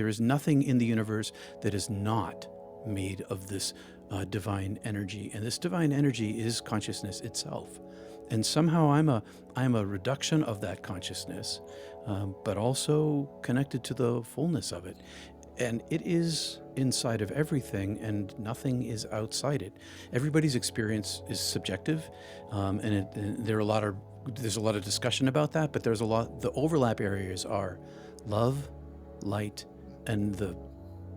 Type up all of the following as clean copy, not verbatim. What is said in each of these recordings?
There is nothing in the universe that is not made of this divine energy, and this divine energy is consciousness itself. And somehow I'm a reduction of that consciousness, but also connected to the fullness of it. And it is inside of everything, and nothing is outside it. Everybody's experience is subjective, and there's a lot of discussion about that. But the overlap areas are love, light, and the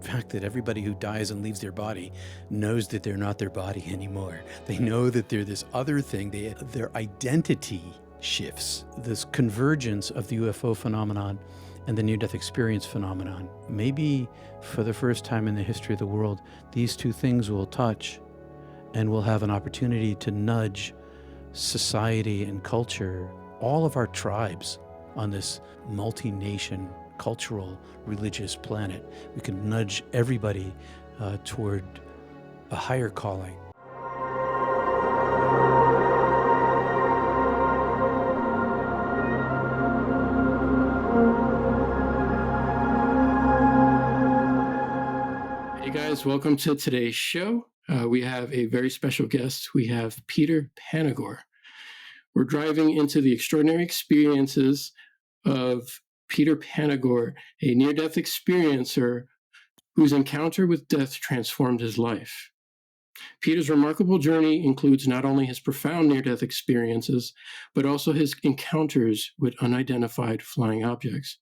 fact that everybody who dies and leaves their body knows that they're not their body anymore. They know that they're this other thing. Their identity shifts. This convergence of the UFO phenomenon and the near-death experience phenomenon. Maybe for the first time in the history of the world, these two things will touch, and we'll have an opportunity to nudge society and culture, all of our tribes on this multi-nation, cultural, religious planet. We can nudge everybody toward a higher calling. Hey guys, welcome to today's show. We have a very special guest. We have Peter Panagore. We're driving into the extraordinary experiences of Peter Panagore, a near-death experiencer whose encounter with death transformed his life. Peter's remarkable journey includes not only his profound near-death experiences, but also his encounters with unidentified flying objects.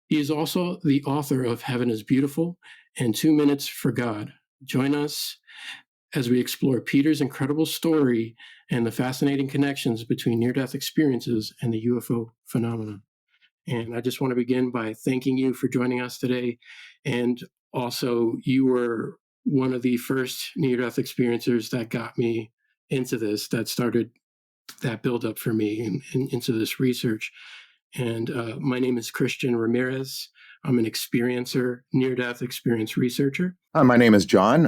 He is also the author of Heaven is Beautiful and 2 Minutes for God. Join us as we explore Peter's incredible story and the fascinating connections between near-death experiences and the UFO phenomenon. And I just want to begin by thanking you for joining us today. And also, you were one of the first near-death experiencers that got me into this, that started that buildup for me and into this research. And my name is Christian Ramirez. I'm an experiencer, near-death experience researcher. Hi, my name is John.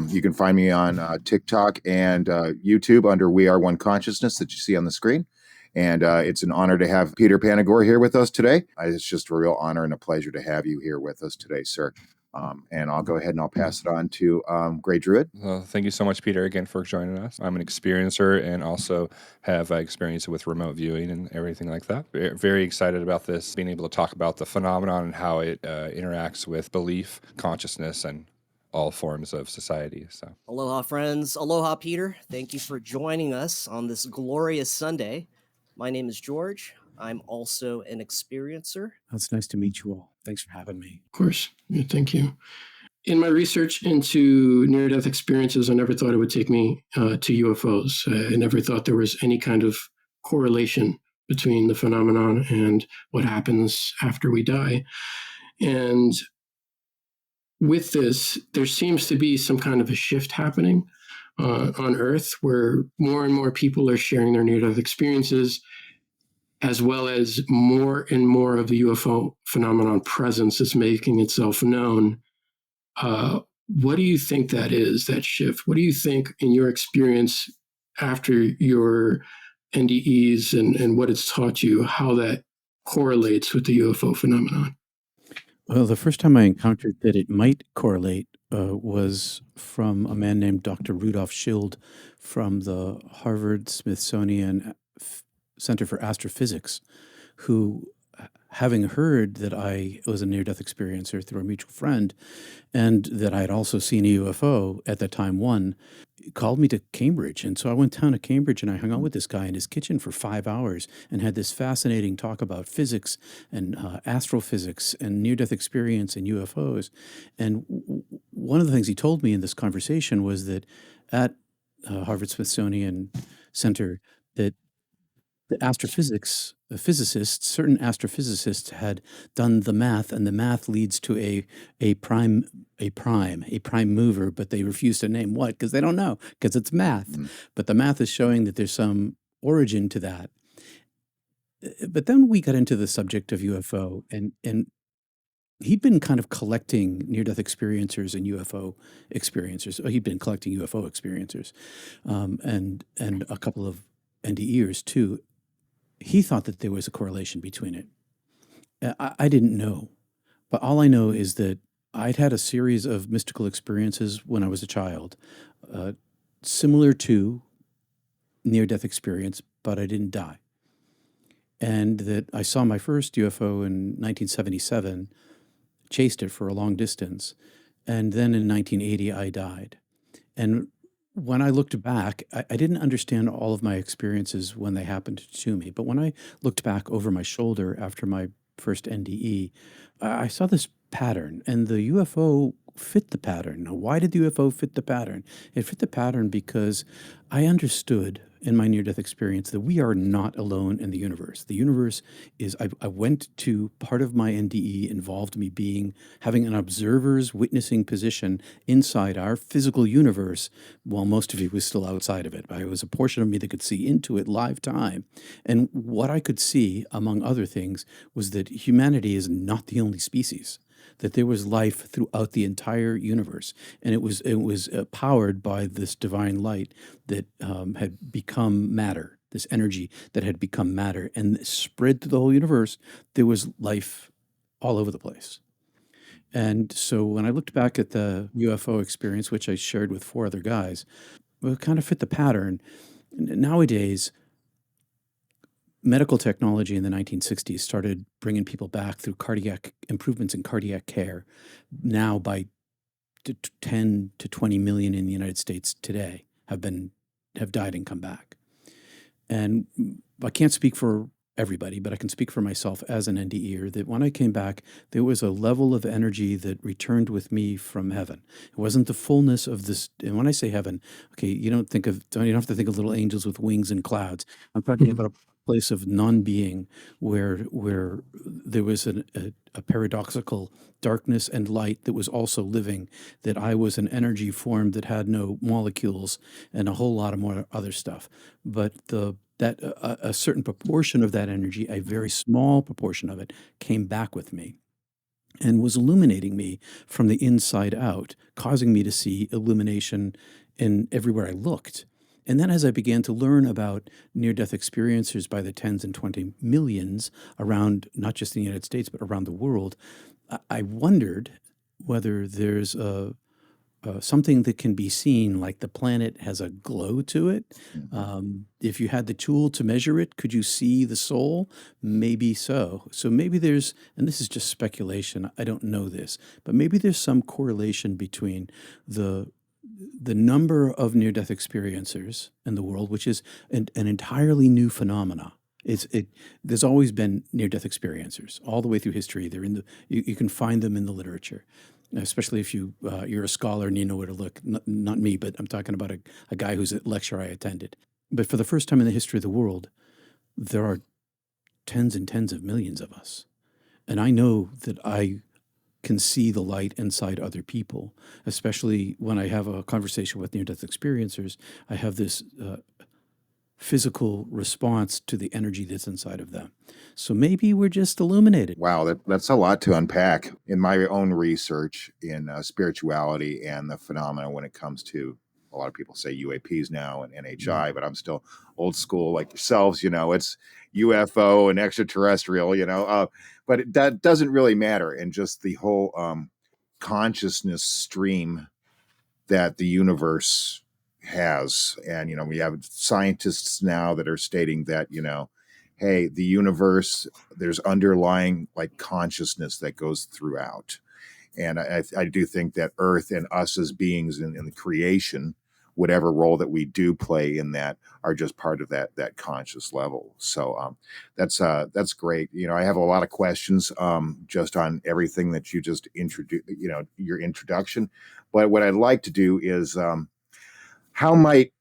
You can find me on TikTok and YouTube under We Are One Consciousness that you see on the screen. And it's an honor to have Peter Panagore here with us today. It's just a real honor and a pleasure to have you here with us today, sir. And I'll go ahead and I'll pass it on to Grey Druid. Well, thank you so much, Peter, again for joining us. I'm an experiencer and also have experience with remote viewing and everything like that. Very excited about this, being able to talk about the phenomenon and how it interacts with belief, consciousness, and all forms of society. So, aloha, friends. Aloha, Peter. Thank you for joining us on this glorious Sunday. My name is George. I'm also an experiencer. It's nice to meet you all. Thanks for having me. Of course. Yeah, thank you. In my research into near-death experiences, I never thought it would take me to UFOs. I never thought there was any kind of correlation between the phenomenon and what happens after we die. And with this, there seems to be some kind of a shift happening on Earth where more and more people are sharing their near-death experiences, as well as more and more of the UFO phenomenon presence is making itself known. What do you think that is, that shift? What do you think, in your experience after your NDEs and what it's taught you, how that correlates with the UFO phenomenon? Well, the first time I encountered that it might correlate was from a man named Dr. Rudolf Schild from the Harvard Smithsonian Center for Astrophysics, who, having heard that I was a near-death experiencer through a mutual friend, and that I had also seen a UFO at that time, called me to Cambridge. And so I went down to Cambridge and I hung out with this guy in his kitchen for 5 hours and had this fascinating talk about physics and astrophysics and near-death experience and UFOs. And one of the things he told me in this conversation was that at Harvard Smithsonian Center, that the certain astrophysicists had done the math, and the math leads to a prime mover, but they refuse to name what because they don't know, because it's math. Mm. But the math is showing that there's some origin to that. But then we got into the subject of UFO, and he'd been kind of collecting near-death experiencers and UFO experiencers. He'd been collecting UFO experiencers, and a couple of NDEs too. He thought that there was a correlation between it. I didn't know. But all I know is that I'd had a series of mystical experiences when I was a child, uh, similar to near-death experience, but I didn't die. And that I saw my first UFO in 1977, chased it for a long distance, and then in 1980 I died. And when I looked back, I didn't understand all of my experiences when they happened to me. But when I looked back over my shoulder after my first NDE, I saw this pattern, and the UFO fit the pattern. Now, why did the UFO fit the pattern? It fit the pattern because I understood in my near-death experience that we are not alone in the universe. The universe is, I went to, part of my NDE involved me having an observer's witnessing position inside our physical universe while most of it was still outside of it. It was a portion of me that could see into it live time. And what I could see, among other things, was that humanity is not the only species, that there was life throughout the entire universe, and it was powered by this divine light that had become matter, this energy that had become matter and spread through the whole universe. There was life all over the place. And so when I looked back at the UFO experience, which I shared with 4 other guys, it kind of fit the pattern. Nowadays, medical technology in the 1960s started bringing people back through cardiac improvements in cardiac care. Now, by 10 to 20 million in the United States today have died and come back. And I can't speak for everybody, but I can speak for myself as an NDEer, that when I came back, there was a level of energy that returned with me from heaven. It wasn't the fullness of this. And when I say heaven, okay, you don't have to think of little angels with wings and clouds. I'm talking about a place of non-being where there was a paradoxical darkness and light that was also living, that I was an energy form that had no molecules and a whole lot of more other stuff. But a certain proportion of that energy, a very small proportion of it, came back with me and was illuminating me from the inside out, causing me to see illumination in everywhere I looked. And then as I began to learn about near-death experiencers by the 10s and 20 millions around, not just the United States, but around the world, I wondered whether there's something that can be seen, like the planet has a glow to it. If you had the tool to measure it, could you see the soul? Maybe so. So maybe there's, and this is just speculation, I don't know this, but maybe there's some correlation between the number of near-death experiencers in the world, which is an entirely new phenomena. There's always been near-death experiencers all the way through history. They're you can find them in the literature, especially if you're a scholar and you know where to look. Not me, but I'm talking about a guy whose lecture I attended. But for the first time in the history of the world, there are tens and tens of millions of us. And I know that I can see the light inside other people, especially when I have a conversation with near-death experiencers. I have this physical response to the energy that's inside of them. So maybe we're just illuminated. Wow, that's a lot to unpack. In my own research in spirituality and the phenomena when it comes to, a lot of people say UAPs now and NHI, but I'm still old school like yourselves. It's UFO and extraterrestrial, but that doesn't really matter. And just the whole consciousness stream that the universe has. And, we have scientists now that are stating that, hey, the universe, there's underlying like consciousness that goes throughout. And I do think that Earth and us as beings in the creation, whatever role that we do play in that, are just part of that conscious level. So that's great. I have a lot of questions just on everything that you just introduced, your introduction. But what I'd like to do is how might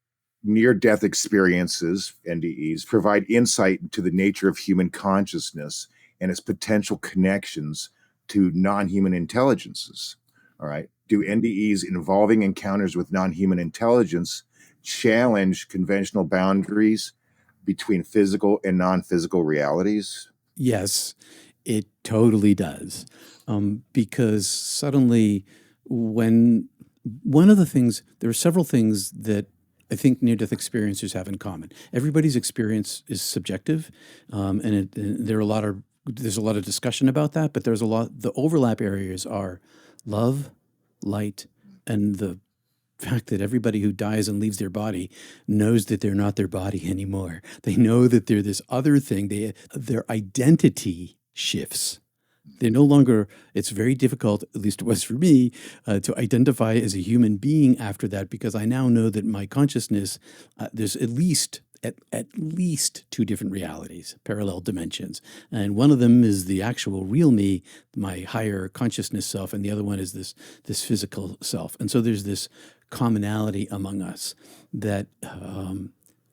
near-death experiences, NDEs, provide insight into the nature of human consciousness and its potential connections to non-human intelligences? All right. Do NDEs involving encounters with non-human intelligence challenge conventional boundaries between physical and non-physical realities? Yes, it totally does. Because suddenly, when there are several things that I think near-death experiencers have in common. Everybody's experience is subjective, and there are a lot of there's a lot of discussion about that, but there's a lot, the overlap areas are love, light, and the fact that everybody who dies and leaves their body knows that they're not their body anymore. They know that they're this other thing. Their identity shifts. They're no longer, it's very difficult, at least it was for me, to identify as a human being after that, because I now know that my consciousness, there's at least two different realities, parallel dimensions. And one of them is the actual real me, my higher consciousness self, and the other one is this physical self. And so there's this commonality among us that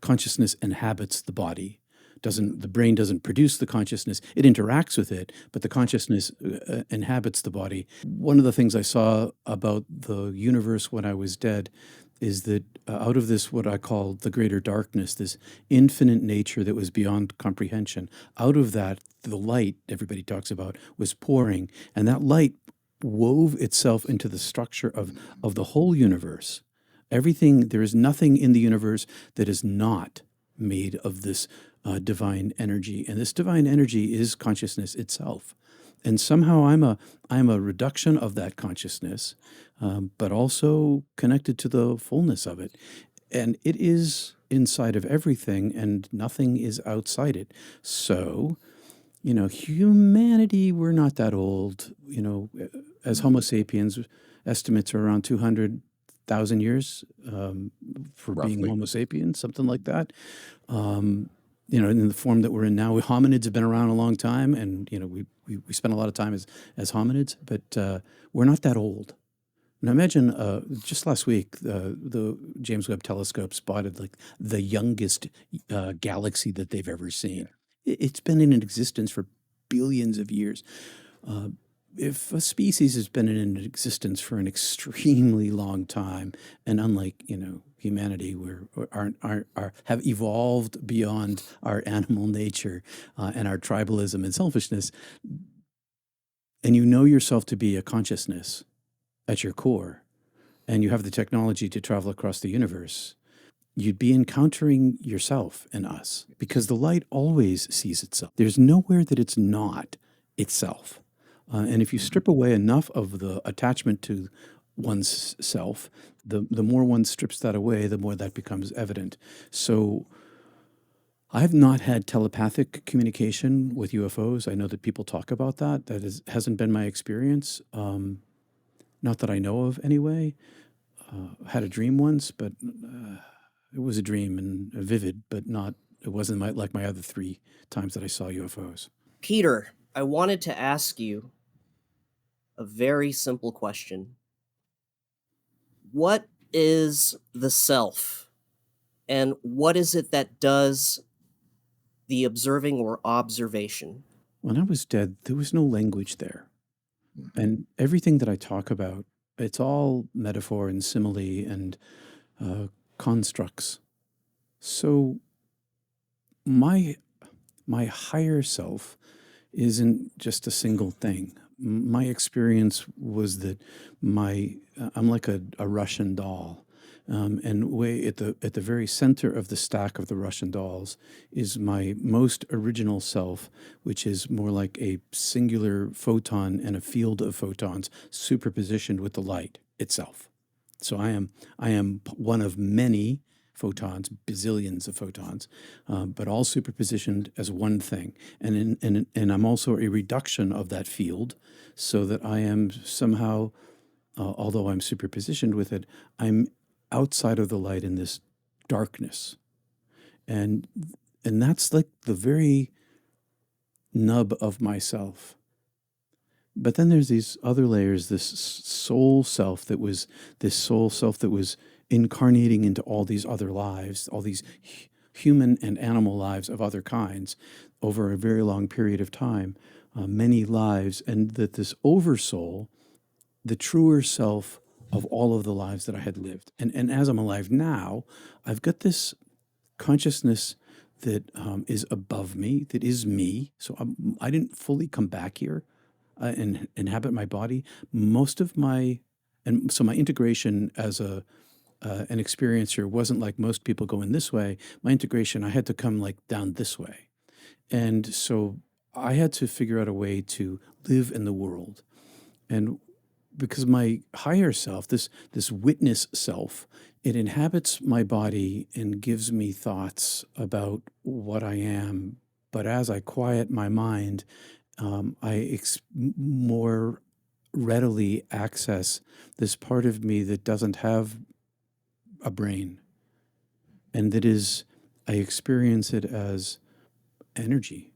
consciousness inhabits the body. The brain doesn't produce the consciousness, it interacts with it, but the consciousness inhabits the body. One of the things I saw about the universe when I was dead is that out of this, what I call the greater darkness, this infinite nature that was beyond comprehension, out of that, the light everybody talks about was pouring, and that light wove itself into the structure of the whole universe. Everything, there is nothing in the universe that is not made of this divine energy, and this divine energy is consciousness itself. And somehow I'm a reduction of that consciousness, but also connected to the fullness of it. And it is inside of everything, and nothing is outside it. So, humanity, we're not that old. As Homo sapiens, estimates are around 200,000 years for being Roughly. Homo sapiens, something like that. In the form that we're in now, hominids have been around a long time, and we spend a lot of time as hominids, but we're not that old. Now imagine, just last week, the James Webb Telescope spotted like the youngest galaxy that they've ever seen. It's been in existence for billions of years. If a species has been in existence for an extremely long time, and unlike humanity, have evolved beyond our animal nature and our tribalism and selfishness, and you know yourself to be a consciousness at your core, and you have the technology to travel across the universe, you'd be encountering yourself and us, because the light always sees itself. There's nowhere that it's not itself. And if you strip away enough of the attachment to one's self, the more one strips that away, the more that becomes evident. So I've not had telepathic communication with UFOs. I know that people talk about that. That hasn't been my experience. Not that I know of anyway. Had a dream once, but it was a dream and vivid, but it wasn't like my other 3 times that I saw UFOs. Peter, I wanted to ask you a very simple question. What is the self, and what is it that does the observing or observation? When I was dead, there was no language there. And everything that I talk about, it's all metaphor and simile and constructs. So my higher self isn't just a single thing. My experience was that I'm like a Russian doll. And way at the very center of the stack of the Russian dolls is my most original self, which is more like a singular photon and a field of photons superpositioned with the light itself. So I am one of many photons, bazillions of photons, but all superpositioned as one thing. And I'm also a reduction of that field, so that I am somehow, although I'm superpositioned with it, I'm outside of the light in this darkness. And that's like the very nub of myself. But then there's these other layers, this soul self that was incarnating into all these other lives, all these human and animal lives of other kinds over a very long period of time, many lives, and that this oversoul, the truer self of all of the lives that I had lived. And as I'm alive now, I've got this consciousness that is above me, that is me. So I didn't fully come back here and inhabit my body. So my integration as an experiencer wasn't like most people going this way. My integration, I had to come like down this way. And so I had to figure out a way to live in the world. And because my higher self, this witness self, it inhabits my body and gives me thoughts about what I am. But as I quiet my mind, more readily access this part of me that doesn't have a brain, and that is, I experience it as energy.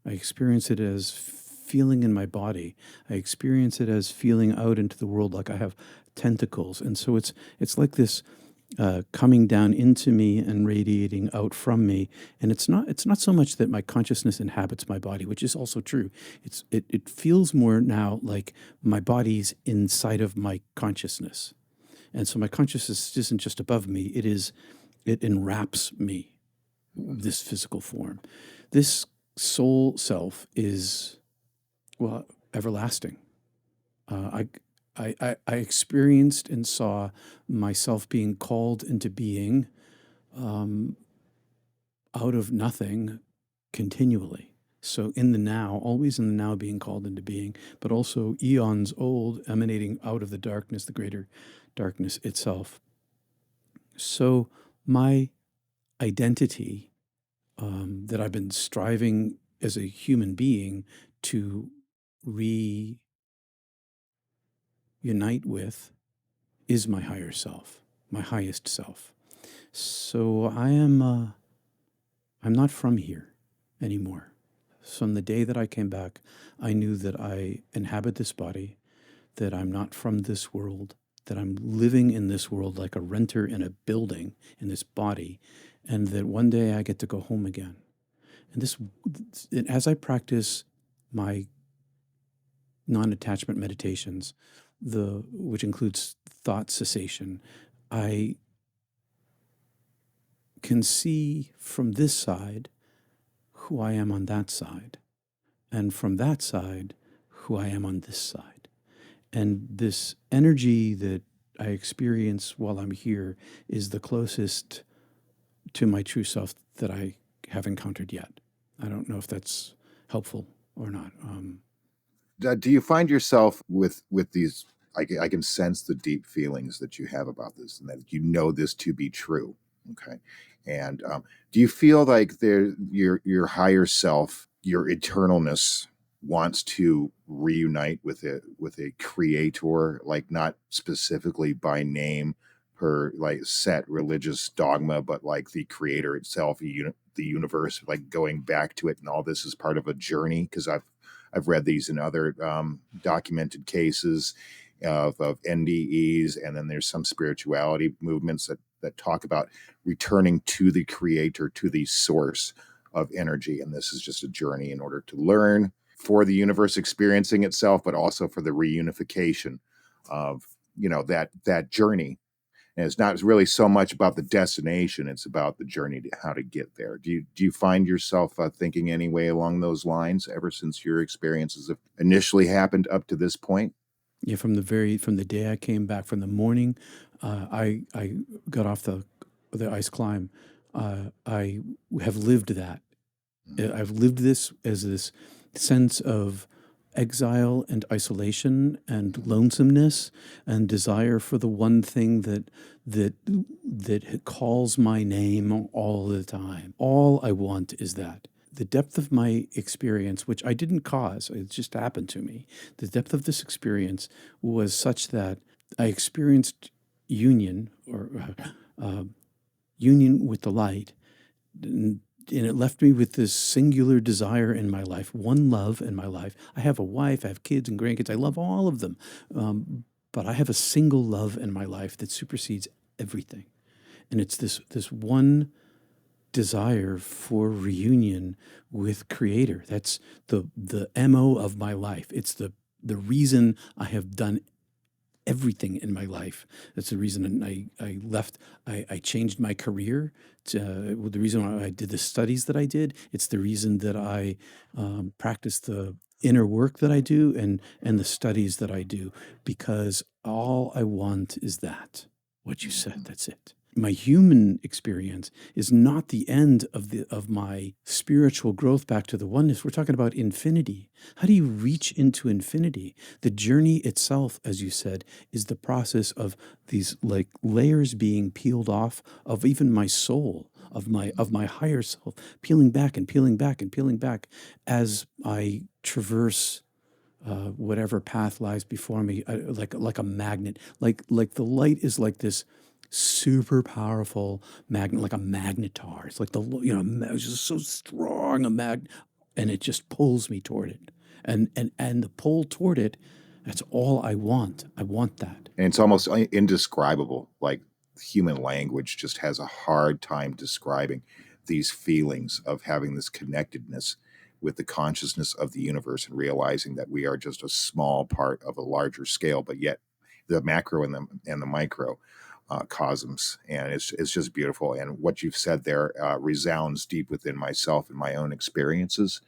I experience it as feeling in my body. I experience it as feeling out into the world like I have tentacles. And so it's like this coming down into me and radiating out from me. And it's not so much that my consciousness inhabits my body, which is also true. It feels more now like my body's inside of my consciousness. And so my consciousness isn't just above me, it enwraps me, this physical form. This soul self is, well, everlasting. I experienced and saw myself being called into being out of nothing continually. So in the now, always in the now, being called into being, but also eons old, emanating out of the darkness, the greater darkness itself. So my identity that I've been striving as a human being to reunite with is my higher self, my highest self. So I'm not from here anymore. From the day that I came back, I knew that I inhabit this body, that I'm not from this world, that I'm living in this world like a renter in a building in this body, and that one day I get to go home again. And as I practice my non-attachment meditations, which includes thought cessation, I can see from this side who I am on that side, and from that side who I am on this side. And this energy that I experience while I'm here is the closest to my true self that I have encountered yet. I don't know if that's helpful or not. Do you find yourself with these? I can sense the deep feelings that you have about this, and that you know this to be true. Okay, and do you feel like your higher self, your eternalness, wants to reunite with a creator, like not specifically by name per like set religious dogma, but like the creator itself, the universe, like going back to it, and all this is part of a journey? Because I've read these in other documented cases of NDEs, and then there's some spirituality movements that talk about returning to the creator, to the source of energy. And this is just a journey in order to learn for the universe experiencing itself, but also for the reunification of that journey. And it's not really so much about the destination; it's about the journey to how to get there. Do you find yourself thinking any way along those lines ever since your experiences have initially happened up to this point? Yeah, from the day I came back, from the morning I got off the ice climb, I have lived that. I've lived this as this sense of exile and isolation and lonesomeness and desire for the one thing that calls my name all the time. All I want is that. The depth of my experience, which I didn't cause, it just happened to me. The depth of this experience was such that I experienced union union with the light, and it left me with this singular desire in my life, one love in my life. I have a wife, I have kids and grandkids. I love all of them, but I have a single love in my life that supersedes everything, and it's this one desire for reunion with Creator. That's the MO of my life. It's the reason I have done everything in my life. That's the reason I left. I changed my career. The reason why I did the studies that I did. It's the reason that I practice the inner work that I do and the studies that I do, because all I want is that. What you said, that's it. My human experience is not the end of my spiritual growth back to the oneness. We're talking about infinity. How do you reach into infinity? The journey itself, as you said, is the process of these like layers being peeled off of even my soul, of my higher self, peeling back and peeling back and peeling back as I traverse whatever path lies before me, like a magnet. Like the light is like this super powerful magnet, like a magnetar. It's like it's just so strong a magnet, and it just pulls me toward it. And the pull toward it, that's all I want. I want that. And it's almost indescribable. Like human language just has a hard time describing these feelings of having this connectedness with the consciousness of the universe and realizing that we are just a small part of a larger scale, but yet the macro and the micro cosms. And it's just beautiful. And what you've said there resounds deep within myself and my own experiences.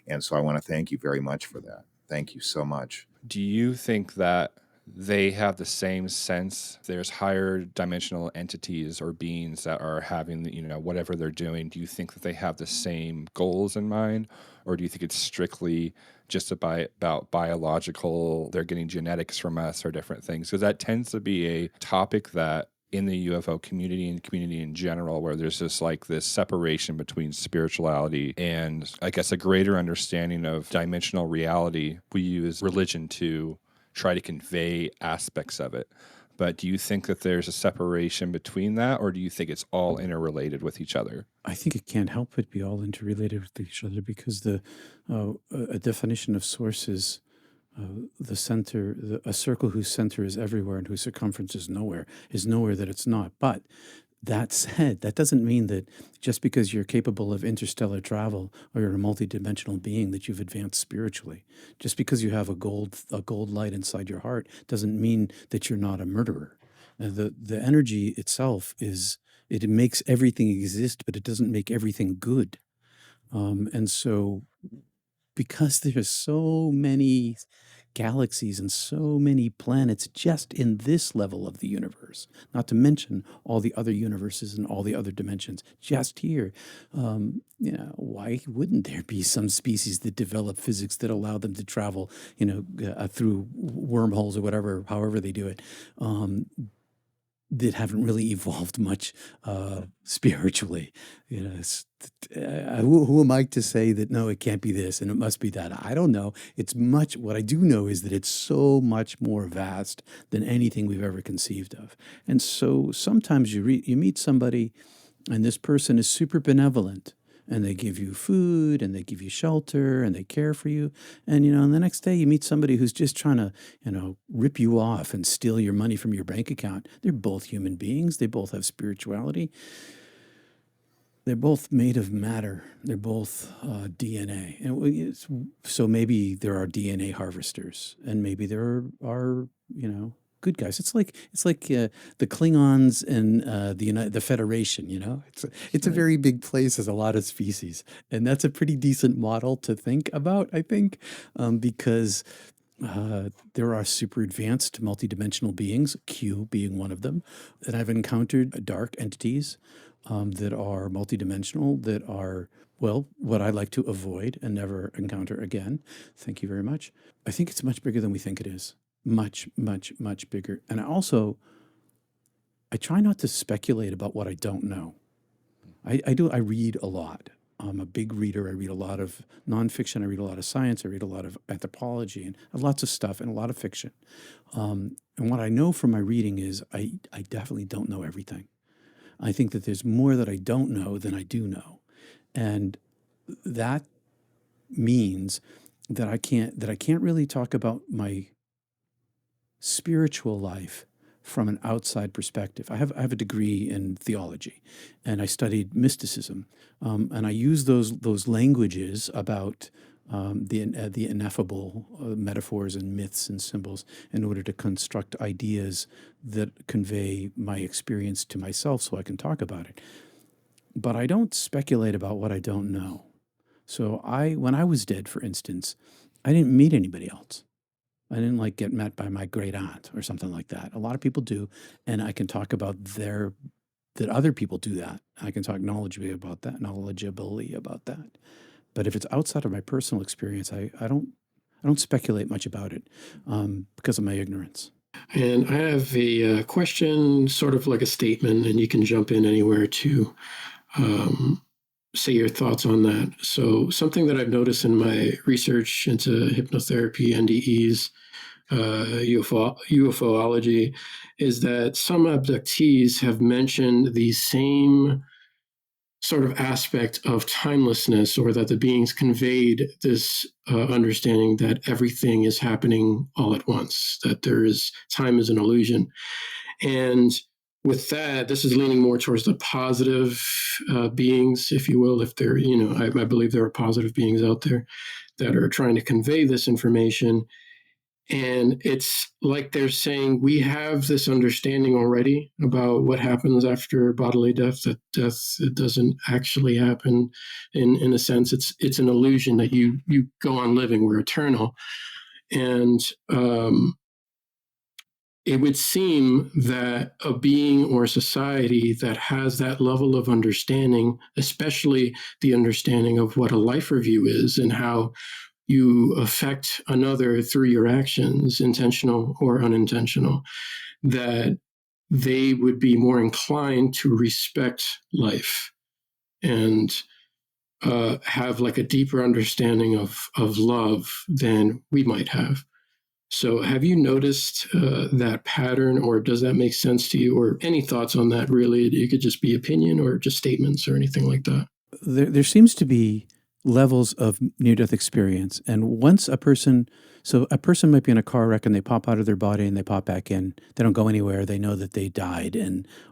And so I want to thank you very much for that. Thank you so much. Do you think that they have the same sense? There's higher dimensional entities or beings that are having, whatever they're doing. Do you think that they have the same goals in mind? Or do you think it's strictly just about biological, they're getting genetics from us or different things? Because that tends to be a topic that in the UFO community and community in general, where there's just like this separation between spirituality and I guess a greater understanding of dimensional reality. We use religion to try to convey aspects of it. But do you think that there's a separation between that, or do you think it's all interrelated with each other? I think it can't help but be all interrelated with each other because a definition of source is the center, a circle whose center is everywhere and whose circumference is nowhere that it's not. But that said, that doesn't mean that just because you're capable of interstellar travel or you're a multidimensional being that you've advanced spiritually. Just because you have a gold light inside your heart doesn't mean that you're not a murderer. The energy itself it makes everything exist, but it doesn't make everything good. And so because there's so many galaxies and so many planets just in this level of the universe, not to mention all the other universes and all the other dimensions just here. Why wouldn't there be some species that develop physics that allow them to travel, through wormholes or whatever, however they do it, that haven't really evolved much spiritually? Who am I to say that no, it can't be this and it must be that? I don't know. What I do know is that it's so much more vast than anything we've ever conceived of. And so sometimes you meet somebody and this person is super benevolent and they give you food and they give you shelter and they care for you. And, and the next day you meet somebody who's just trying to, rip you off and steal your money from your bank account. They're both human beings. They both have spirituality. They're both made of matter. They're both DNA. And so maybe there are DNA harvesters and maybe there are, good guys. It's like the Klingons and the Federation. It's a very big place. There's a lot of species, and that's a pretty decent model to think about. I think because there are super advanced multidimensional beings, Q being one of them, and I've encountered dark entities that are multidimensional that are. Well, what I like to avoid and never encounter again. Thank you very much. I think it's much bigger than we think it is. Much, much, much bigger. And I try not to speculate about what I don't know. I read a lot. I'm a big reader. I read a lot of nonfiction. I read a lot of science. I read a lot of anthropology and lots of stuff and a lot of fiction. And what I know from my reading is I definitely don't know everything. I think that there's more that I don't know than I do know. And that means that I can't really talk about my spiritual life from an outside perspective. I have a degree in theology, and I studied mysticism, and I use those languages about the ineffable metaphors and myths and symbols in order to construct ideas that convey my experience to myself, so I can talk about it. But I don't speculate about what I don't know. So when I was dead, for instance, I didn't meet anybody else. I didn't get met by my great aunt or something like that. A lot of people do, and I can talk about their that other people do that. I can talk knowledgeably about that. But if it's outside of my personal experience, I don't speculate much about it because of my ignorance. And I have a question, sort of like a statement, and you can jump in anywhere to say your thoughts on that. So something that I've noticed in my research into hypnotherapy, NDEs, UFOlogy, is that some abductees have mentioned the same sort of aspect of timelessness, or that the beings conveyed this understanding that everything is happening all at once, that time is an illusion. And with that, this is leaning more towards the positive beings, if you will. If there, I believe there are positive beings out there that are trying to convey this information. And it's like they're saying, we have this understanding already about what happens after bodily death, that death, it doesn't actually happen in a sense. It's an illusion that you go on living, we're eternal. And it would seem that a being or a society that has that level of understanding, especially the understanding of what a life review is and how you affect another through your actions, intentional or unintentional, that they would be more inclined to respect life and have like a deeper understanding of love than we might have. So have you noticed that pattern, or does that make sense to you? Or any thoughts on that, really? It could just be opinion or just statements or anything like that. There seems to be levels of near-death experience. And once a person might be in a car wreck and they pop out of their body and they pop back in. They don't go anywhere. They know that they died,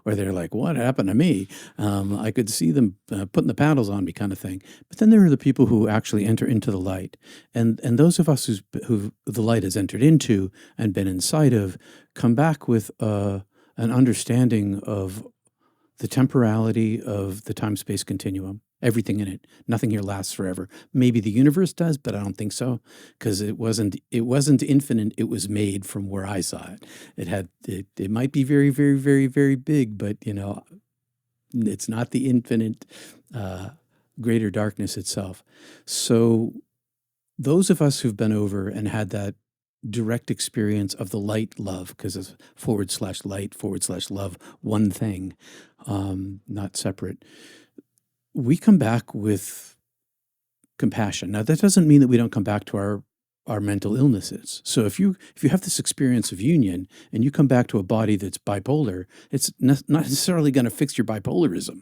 or they're like, what happened to me? I could see them putting the paddles on me, kind of thing. But then there are the people who actually enter into the light. And those of us who the light has entered into and been inside of come back with an understanding of the temporality of the time-space continuum, everything in it. Nothing here lasts forever. Maybe the universe does, but I don't think so, because it wasn't infinite. It was made from where I saw it. It might be very, very, very, very big, but it's not the infinite greater darkness itself. So those of us who've been over and had that direct experience of the light love, because it's /light/love, one thing, not separate. We come back with compassion. Now, that doesn't mean that we don't come back to our mental illnesses. So if you have this experience of union and you come back to a body that's bipolar, it's not necessarily going to fix your bipolarism,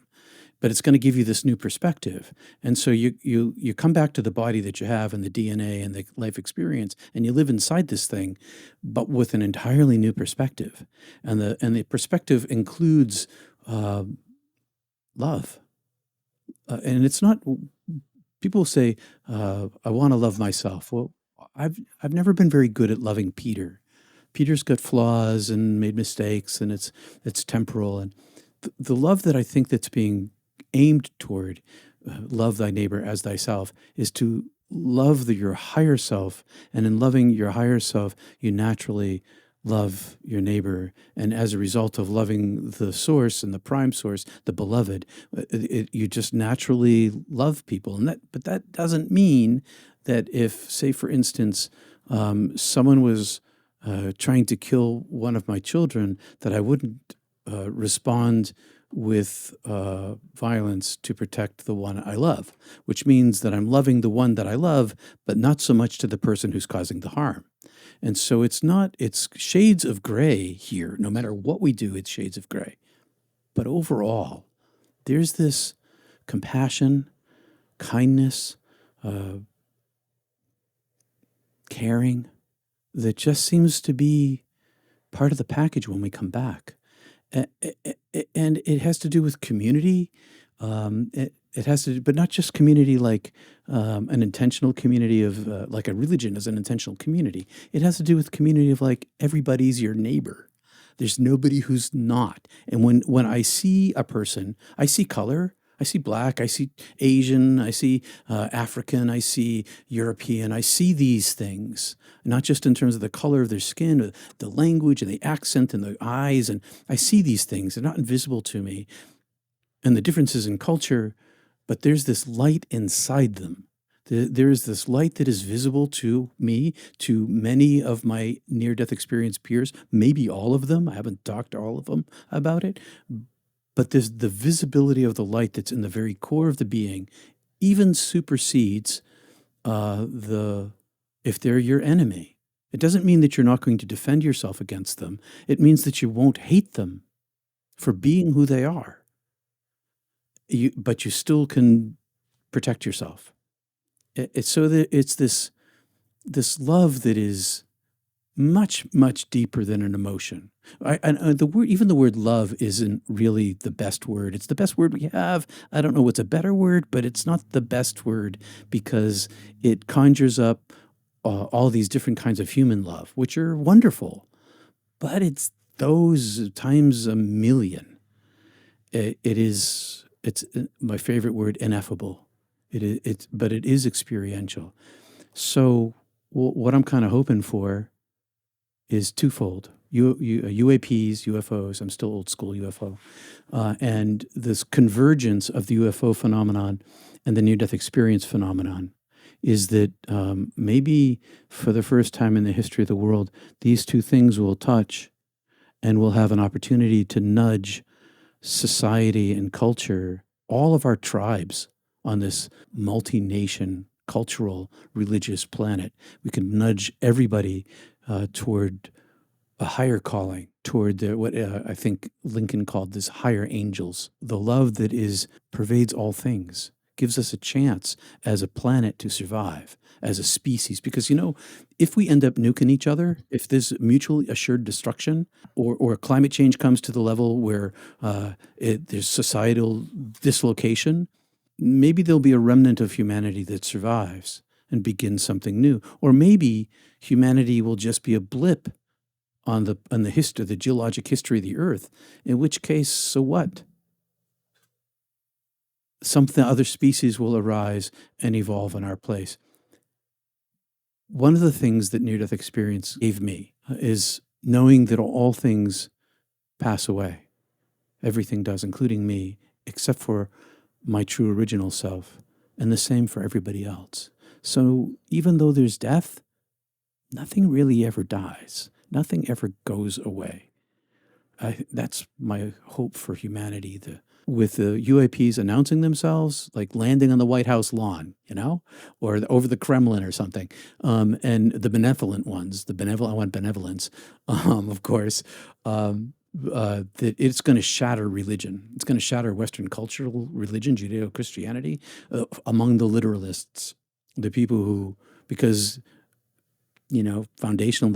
but it's going to give you this new perspective. And so you come back to the body that you have and the DNA and the life experience, and you live inside this thing, but with an entirely new perspective. And the perspective includes love. And it's not, people say, I want to love myself. Well, I've never been very good at loving Peter. Peter's got flaws and made mistakes, and it's temporal. And the love that I think that's being aimed toward, love thy neighbor as thyself, is to love your higher self. And in loving your higher self, you naturally love your neighbor. And as a result of loving the source and the prime source, the beloved, you just naturally love people. But that doesn't mean that if, say, for instance, someone was trying to kill one of my children, that I wouldn't respond with violence to protect the one I love, which means that I'm loving the one that I love, but not so much to the person who's causing the harm. And so it's shades of gray here. No matter what we do, it's shades of gray. But overall, there's this compassion, kindness, caring that just seems to be part of the package when we come back. And it has to do with community. It has to, but not just community like an intentional community of like a religion is an intentional community. It has to do with community of like everybody's your neighbor. There's nobody who's not. And when I see a person, I see color, I see black, I see Asian, I see African, I see European. I see these things, not just in terms of the color of their skin, or the language and the accent and the eyes. And I see these things. They're not invisible to me. And the differences in culture, but there's this light inside them. There is this light that is visible to me, to many of my near-death experience peers, maybe all of them. I haven't talked to all of them about it. But there's the visibility of the light that's in the very core of the being, even supersedes if they're your enemy. It doesn't mean that you're not going to defend yourself against them. It means that you won't hate them for being who they are. But you still can protect yourself. It's so that it's this love that is much, much deeper than an emotion. And the word, even the word love, isn't really the best word. It's the best word we have. I don't know what's a better word, but it's not the best word because it conjures up all these different kinds of human love, which are wonderful. But it's those times a million. It's my favorite word, ineffable. But it is experiential. So what I'm kind of hoping for is twofold. UAPs, UFOs, I'm still old school UFO, and this convergence of the UFO phenomenon and the near-death experience phenomenon is that maybe for the first time in the history of the world, these two things will touch and we'll have an opportunity to nudge society and culture, all of our tribes on this multi-nation, cultural, religious planet. We can nudge everybody toward a higher calling, toward what I think Lincoln called this higher angels. The love that pervades all things gives us a chance as a planet to survive, as a species. Because, if we end up nuking each other, if there's mutually assured destruction, or climate change comes to the level where there's societal dislocation, maybe there'll be a remnant of humanity that survives and begins something new. Or maybe humanity will just be a blip on the geologic history of the Earth, in which case, so what? Something, other species will arise and evolve in our place. One of the things that near-death experience gave me is knowing that all things pass away. Everything does, including me, except for my true original self, and the same for everybody else. So even though there's death, nothing really ever dies. Nothing ever goes away. That's my hope for humanity. With the UAPs announcing themselves, like landing on the White House lawn, or over the Kremlin or something, and the benevolent ones, I want benevolence, of course, that it's going to shatter religion. It's going to shatter Western cultural religion, Judeo-Christianity, among the literalists, the people who, because the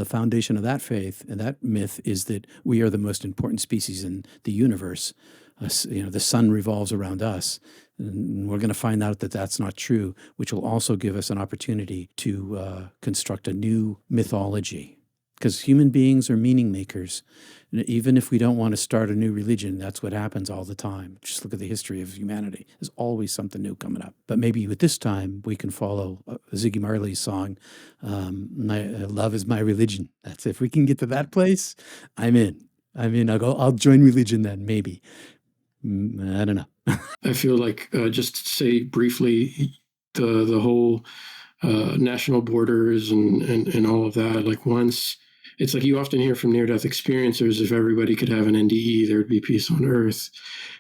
foundation of that faith and that myth is that we are the most important species in the universe. The sun revolves around us, and we're going to find out that that's not true, which will also give us an opportunity to construct a new mythology. Because human beings are meaning makers. Even if we don't want to start a new religion, that's what happens all the time. Just look at the history of humanity. There's always something new coming up. But maybe with this time, we can follow Ziggy Marley's song, Love is My Religion. That's if we can get to that place, I'm in. I'll join religion then, maybe. I don't know. I feel like, just to say briefly, the whole national borders and all of that, like once, it's like you often hear from near-death experiencers, if everybody could have an NDE, there would be peace on Earth,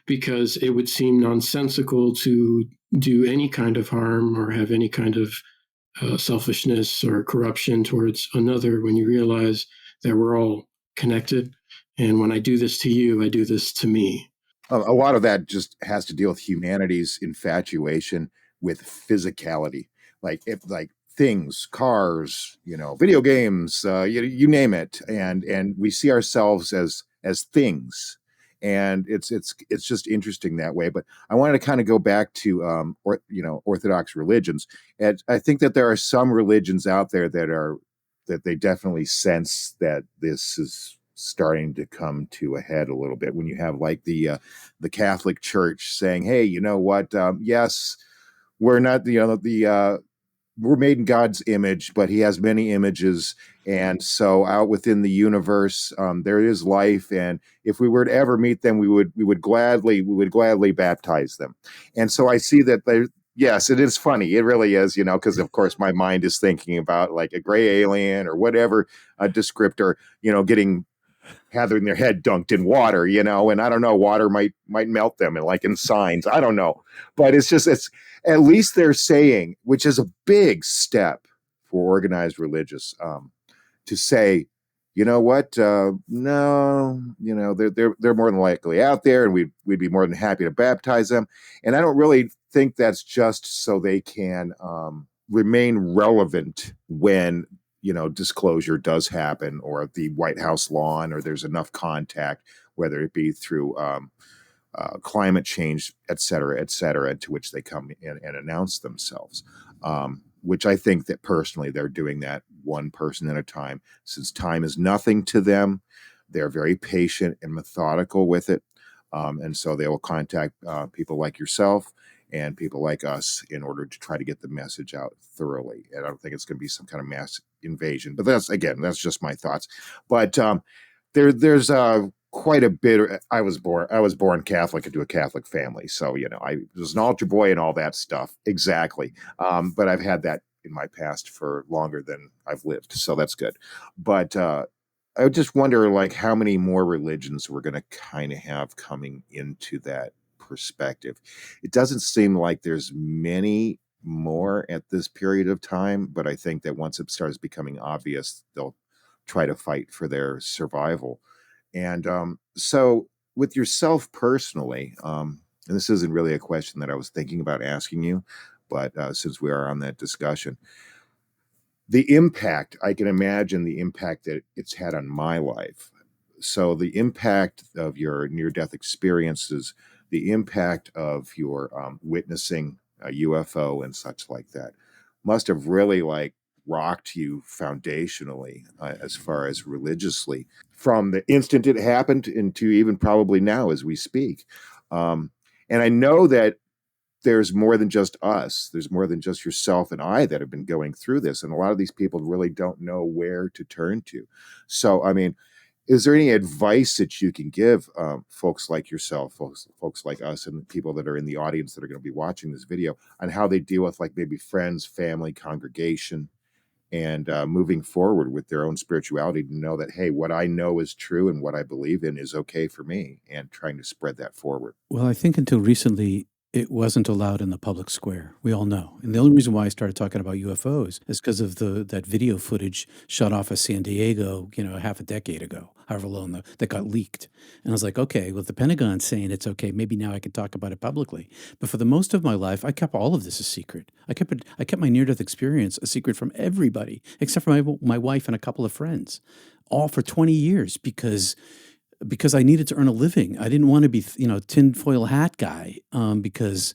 because it would seem nonsensical to do any kind of harm or have any kind of selfishness or corruption towards another when you realize that we're all connected. And when I do this to you, I do this to me. A lot of that just has to deal with humanity's infatuation with physicality, like things, cars, video games, you name it, and we see ourselves as things, and it's just interesting that way. But I wanted to kind of go back to Orthodox religions, and I think that there are some religions out there that they definitely sense that this is starting to come to a head a little bit when you have like the Catholic Church saying, "Hey, you know what? Yes, we're not we're made in God's image, but He has many images, and so out within the universe, there is life. And if we were to ever meet them, we would gladly baptize them." And so I see that there. Yes, it is funny. It really is, because of course my mind is thinking about like a gray alien or whatever descriptor, having their head dunked in water, and I don't know, water might melt them, and like in signs, I don't know, but it's at least they're saying, which is a big step for organized religious, to say, you know what, no, they're more than likely out there, and we'd be more than happy to baptize them. And I don't really think that's just so they can remain relevant when disclosure does happen, or the White House lawn, or there's enough contact, whether it be through climate change, et cetera, to which they come in and announce themselves. Which I think that personally they're doing that one person at a time. Since time is nothing to them, they're very patient and methodical with it. And so they will contact people like yourself and people like us in order to try to get the message out thoroughly. And I don't think it's going to be some kind of mass invasion, but that's just my thoughts. But there's quite a bit. I was born Catholic into a Catholic family, so I was an altar boy and all that stuff. Exactly. But I've had that in my past for longer than I've lived, so that's good. But I just wonder, like, how many more religions we're going to kind of have coming into that perspective. It doesn't seem like there's many more at this period of time, but I think that once it starts becoming obvious, they'll try to fight for their survival. And so with yourself personally, and this isn't really a question that I was thinking about asking you, but since we are on that discussion, the impact, I can imagine the impact that it's had on my life. So the impact of your near-death experiences, the impact of your witnessing a UFO and such like that, must have really like rocked you foundationally, as far as religiously, from the instant it happened into even probably now as we speak. And I know that there's more than just us. There's more than just yourself and I that have been going through this. And a lot of these people really don't know where to turn to. So, I mean, is there any advice that you can give folks like yourself, folks like us, and people that are in the audience that are going to be watching this video, on how they deal with like maybe friends, family, congregation, and moving forward with their own spirituality, to know that, hey, what I know is true and what I believe in is okay for me, and trying to spread that forward? Well, I think until recently, it wasn't allowed in the public square. We all know. And the only reason why I started talking about UFOs is because of that video footage shot off of San Diego, half a decade ago, however long that got leaked. And I was like, okay, well, the Pentagon's saying it's okay, maybe now I can talk about it publicly. But for the most of my life, I kept all of this a secret. I kept my near-death experience a secret from everybody, except for my wife and a couple of friends, all for 20 years, because I needed to earn a living. I didn't want to be, tinfoil hat guy, because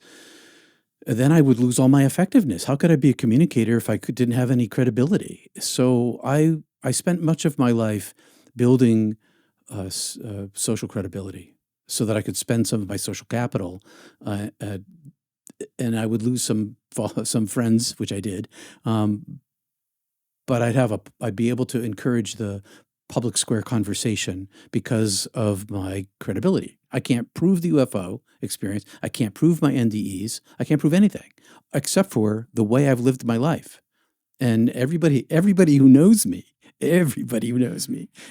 then I would lose all my effectiveness. How could I be a communicator if I didn't have any credibility? So I spent much of my life building social credibility so that I could spend some of my social capital, and I would lose some friends, which I did, but I'd be able to encourage the public square conversation because of my credibility. I can't prove the UFO experience. I can't prove my NDEs. I can't prove anything except for the way I've lived my life. And everybody who knows me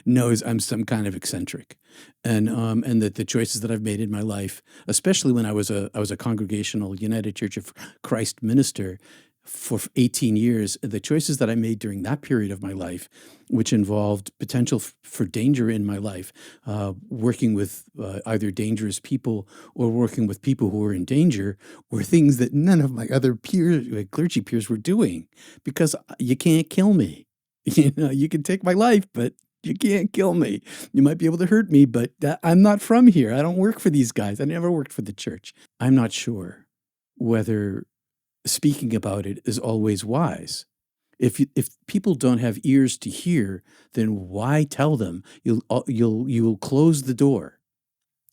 knows I'm some kind of eccentric, and that the choices that I've made in my life, especially when I was a congregational United Church of Christ minister for 18 years, the choices that I made during that period of my life, which involved potential for danger in my life, working with either dangerous people or working with people who were in danger, were things that none of my other clergy peers were doing, because you can't kill me. You can take my life, but you can't kill me. You might be able to hurt me, but I'm not from here. I don't work for these guys. I never worked for the church. I'm not sure whether speaking about it is always wise. If people don't have ears to hear, then why tell them? You'll close the door.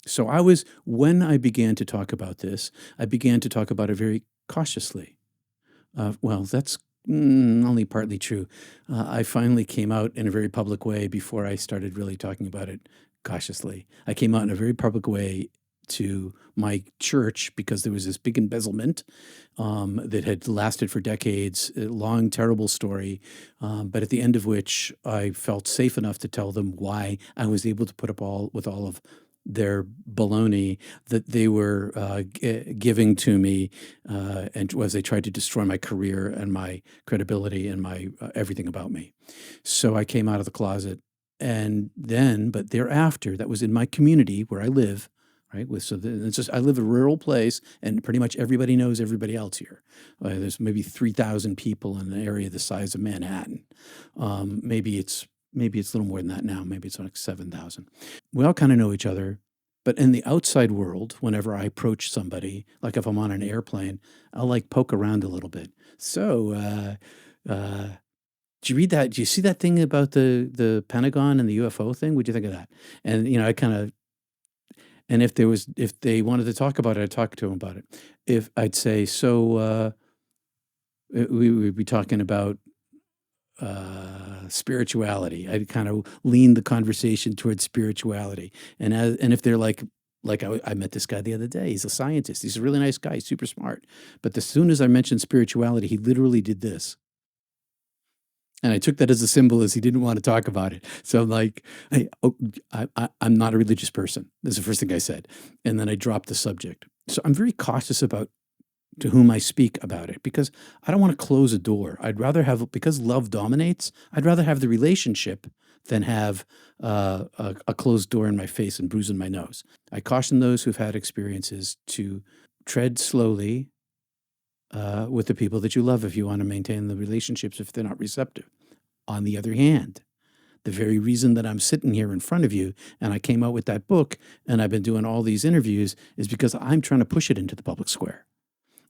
So when I began to talk about this, I began to talk about it very cautiously. Well, that's only partly true. I finally came out in a very public way before I started really talking about it cautiously. I came out in a very public way to my church because there was this big embezzlement that had lasted for decades, a long, terrible story, but at the end of which I felt safe enough to tell them why I was able to put up with all of their baloney that they were giving to me, and as they tried to destroy my career and my credibility and my everything about me. So I came out of the closet, but thereafter, that was in my community where I live. Right. I live in a rural place, and pretty much everybody knows everybody else here. There's maybe 3,000 people in an area the size of Manhattan. Maybe it's a little more than that now. Maybe it's like 7,000. We all kind of know each other, but in the outside world, whenever I approach somebody, like if I'm on an airplane, I'll like poke around a little bit. So, did you read that? Did you see that thing about the Pentagon and the UFO thing? What'd you think of that? And I kind of. And if they wanted to talk about it, I'd talk to them about it. If I'd say, so we would be talking about spirituality. I'd kind of lean the conversation towards spirituality. And if they're like I met this guy the other day. He's a scientist. He's a really nice guy. He's super smart. But as soon as I mentioned spirituality, he literally did this. And I took that as a symbol as he didn't want to talk about it. So I'm like, hey, I'm not a religious person. That's the first thing I said. And then I dropped the subject. So I'm very cautious about to whom I speak about it because I don't want to close a door. I'd rather because love dominates, I'd rather have the relationship than have a closed door in my face and bruising my nose. I caution those who've had experiences to tread slowly with the people that you love if you want to maintain the relationships if they're not receptive. On the other hand, the very reason that I'm sitting here in front of you and I came out with that book and I've been doing all these interviews is because I'm trying to push it into the public square.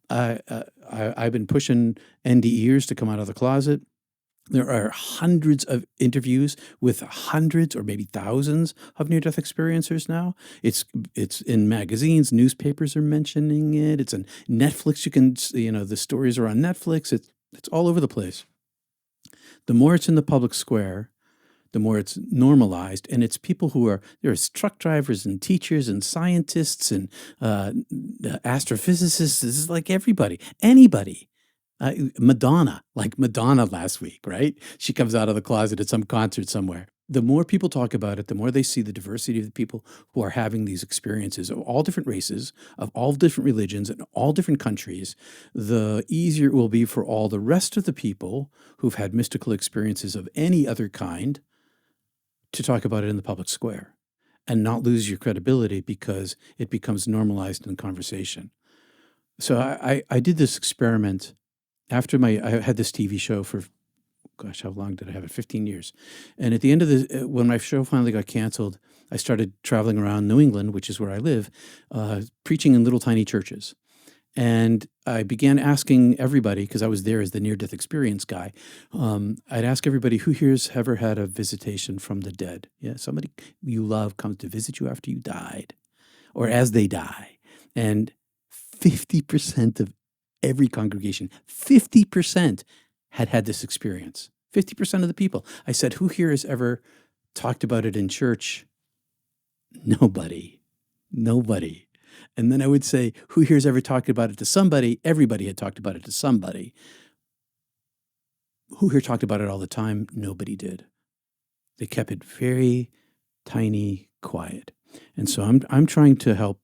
I've been pushing NDEs to come out of the closet. There are hundreds of interviews with hundreds or maybe thousands of near-death experiencers now. It's in magazines, newspapers are mentioning it. It's on Netflix. The stories are on Netflix. It's all over the place. The more it's in the public square, the more it's normalized, and it's people there's truck drivers and teachers and scientists and astrophysicists. This is like anybody. Madonna last week, right? She comes out of the closet at some concert somewhere. The more people talk about it, the more they see the diversity of the people who are having these experiences of all different races, of all different religions, and all different countries, the easier it will be for all the rest of the people who've had mystical experiences of any other kind to talk about it in the public square and not lose your credibility because it becomes normalized in conversation. So I did this experiment after I had this TV show for, gosh, how long did I have it? 15 years. And at the end of when my show finally got canceled, I started traveling around New England, which is where I live, preaching in little tiny churches. And I began asking everybody, because I was there as the near-death experience guy, I'd ask everybody, who here's ever had a visitation from the dead? Yeah, somebody you love comes to visit you after you died or as they die. And 50% of every congregation, 50% had this experience. 50% of the people. I said, who here has ever talked about it in church? Nobody. And then I would say, who here has ever talked about it to somebody? Everybody had talked about it to somebody. Who here talked about it all the time? Nobody did. They kept it very tiny, quiet. And so I'm trying to help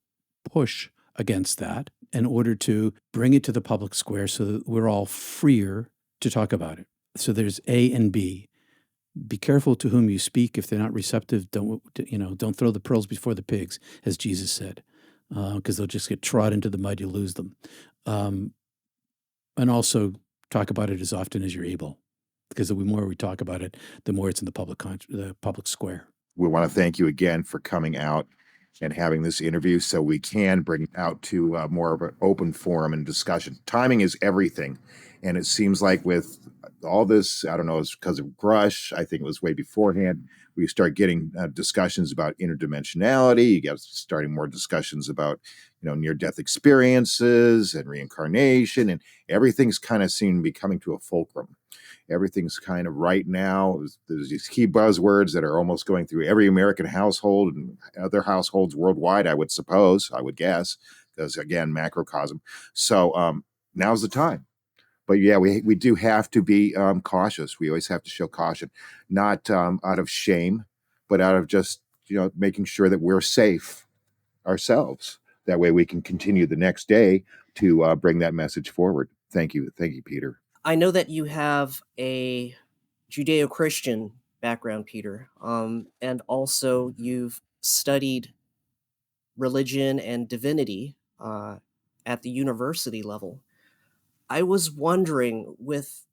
push against that in order to bring it to the public square so that we're all freer to talk about it. So there's A and B. Be careful to whom you speak. If they're not receptive, don't throw the pearls before the pigs, as Jesus said, because they'll just get trod into the mud. You'll lose them. And also talk about it as often as you're able, because the more we talk about it, the more it's in the public square. We want to thank you again for coming out and having this interview so we can bring it out to more of an open forum and discussion. Timing is everything. And it seems like with all this, I don't know, it's because of Grush. I think it was way beforehand. We start getting discussions about interdimensionality. You get starting more discussions about, near-death experiences and reincarnation, and everything's kind of seemed to be coming to a fulcrum. Everything's kind of right now. There's these key buzzwords that are almost going through every American household and other households worldwide, I would guess, because again, macrocosm. So now's the time. But yeah, we do have to be cautious. We always have to show caution, not out of shame, but out of just making sure that we're safe ourselves. That way, we can continue the next day to bring that message forward. Thank you, Peter. I know that you have a Judeo-Christian background, Peter, and also you've studied religion and divinity at the university level. I was wondering, with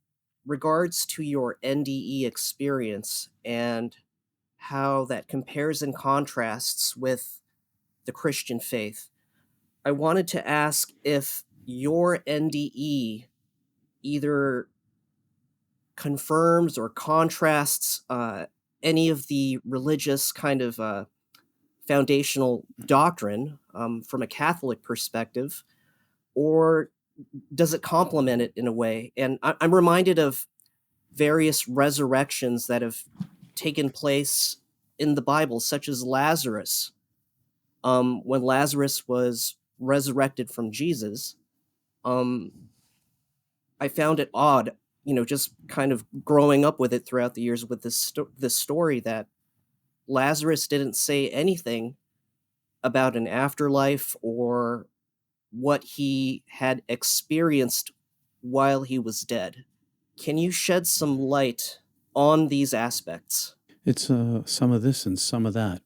regards to your NDE experience and how that compares and contrasts with the Christian faith, I wanted to ask if your NDE either confirms or contrasts any of the religious kind of foundational doctrine from a Catholic perspective, or does it complement it in a way? And I'm reminded of various resurrections that have taken place in the Bible, such as Lazarus. When Lazarus was resurrected from Jesus, I found it odd, just kind of growing up with it throughout the years with this story that Lazarus didn't say anything about an afterlife or what he had experienced while he was dead. Can you shed some light on these aspects? It's some of this and some of that.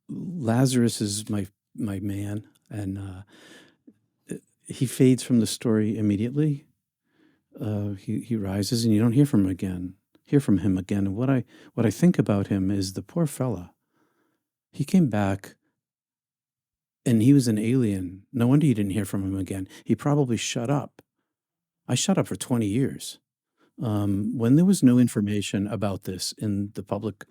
Lazarus is my man, and he fades from the story immediately. He rises, and you don't hear from him again. And what I think about him is the poor fella. He came back, and he was an alien. No wonder you didn't hear from him again. He probably shut up. I shut up for 20 years. When there was no information about this in the public,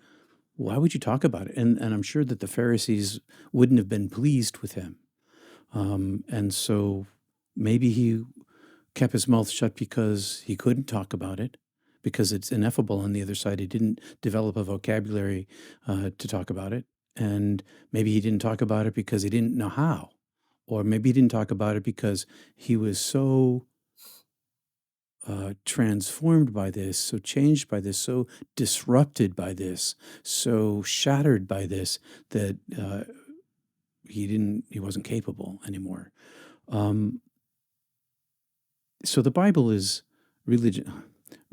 why would you talk about it? And I'm sure that the Pharisees wouldn't have been pleased with him. And so maybe he kept his mouth shut because he couldn't talk about it, because it's ineffable on the other side. He didn't develop a vocabulary to talk about it. And maybe he didn't talk about it because he didn't know how. Or maybe he didn't talk about it because he was so transformed by this, so changed by this, so disrupted by this, so shattered by this, that he wasn't capable anymore. So the Bible is religion.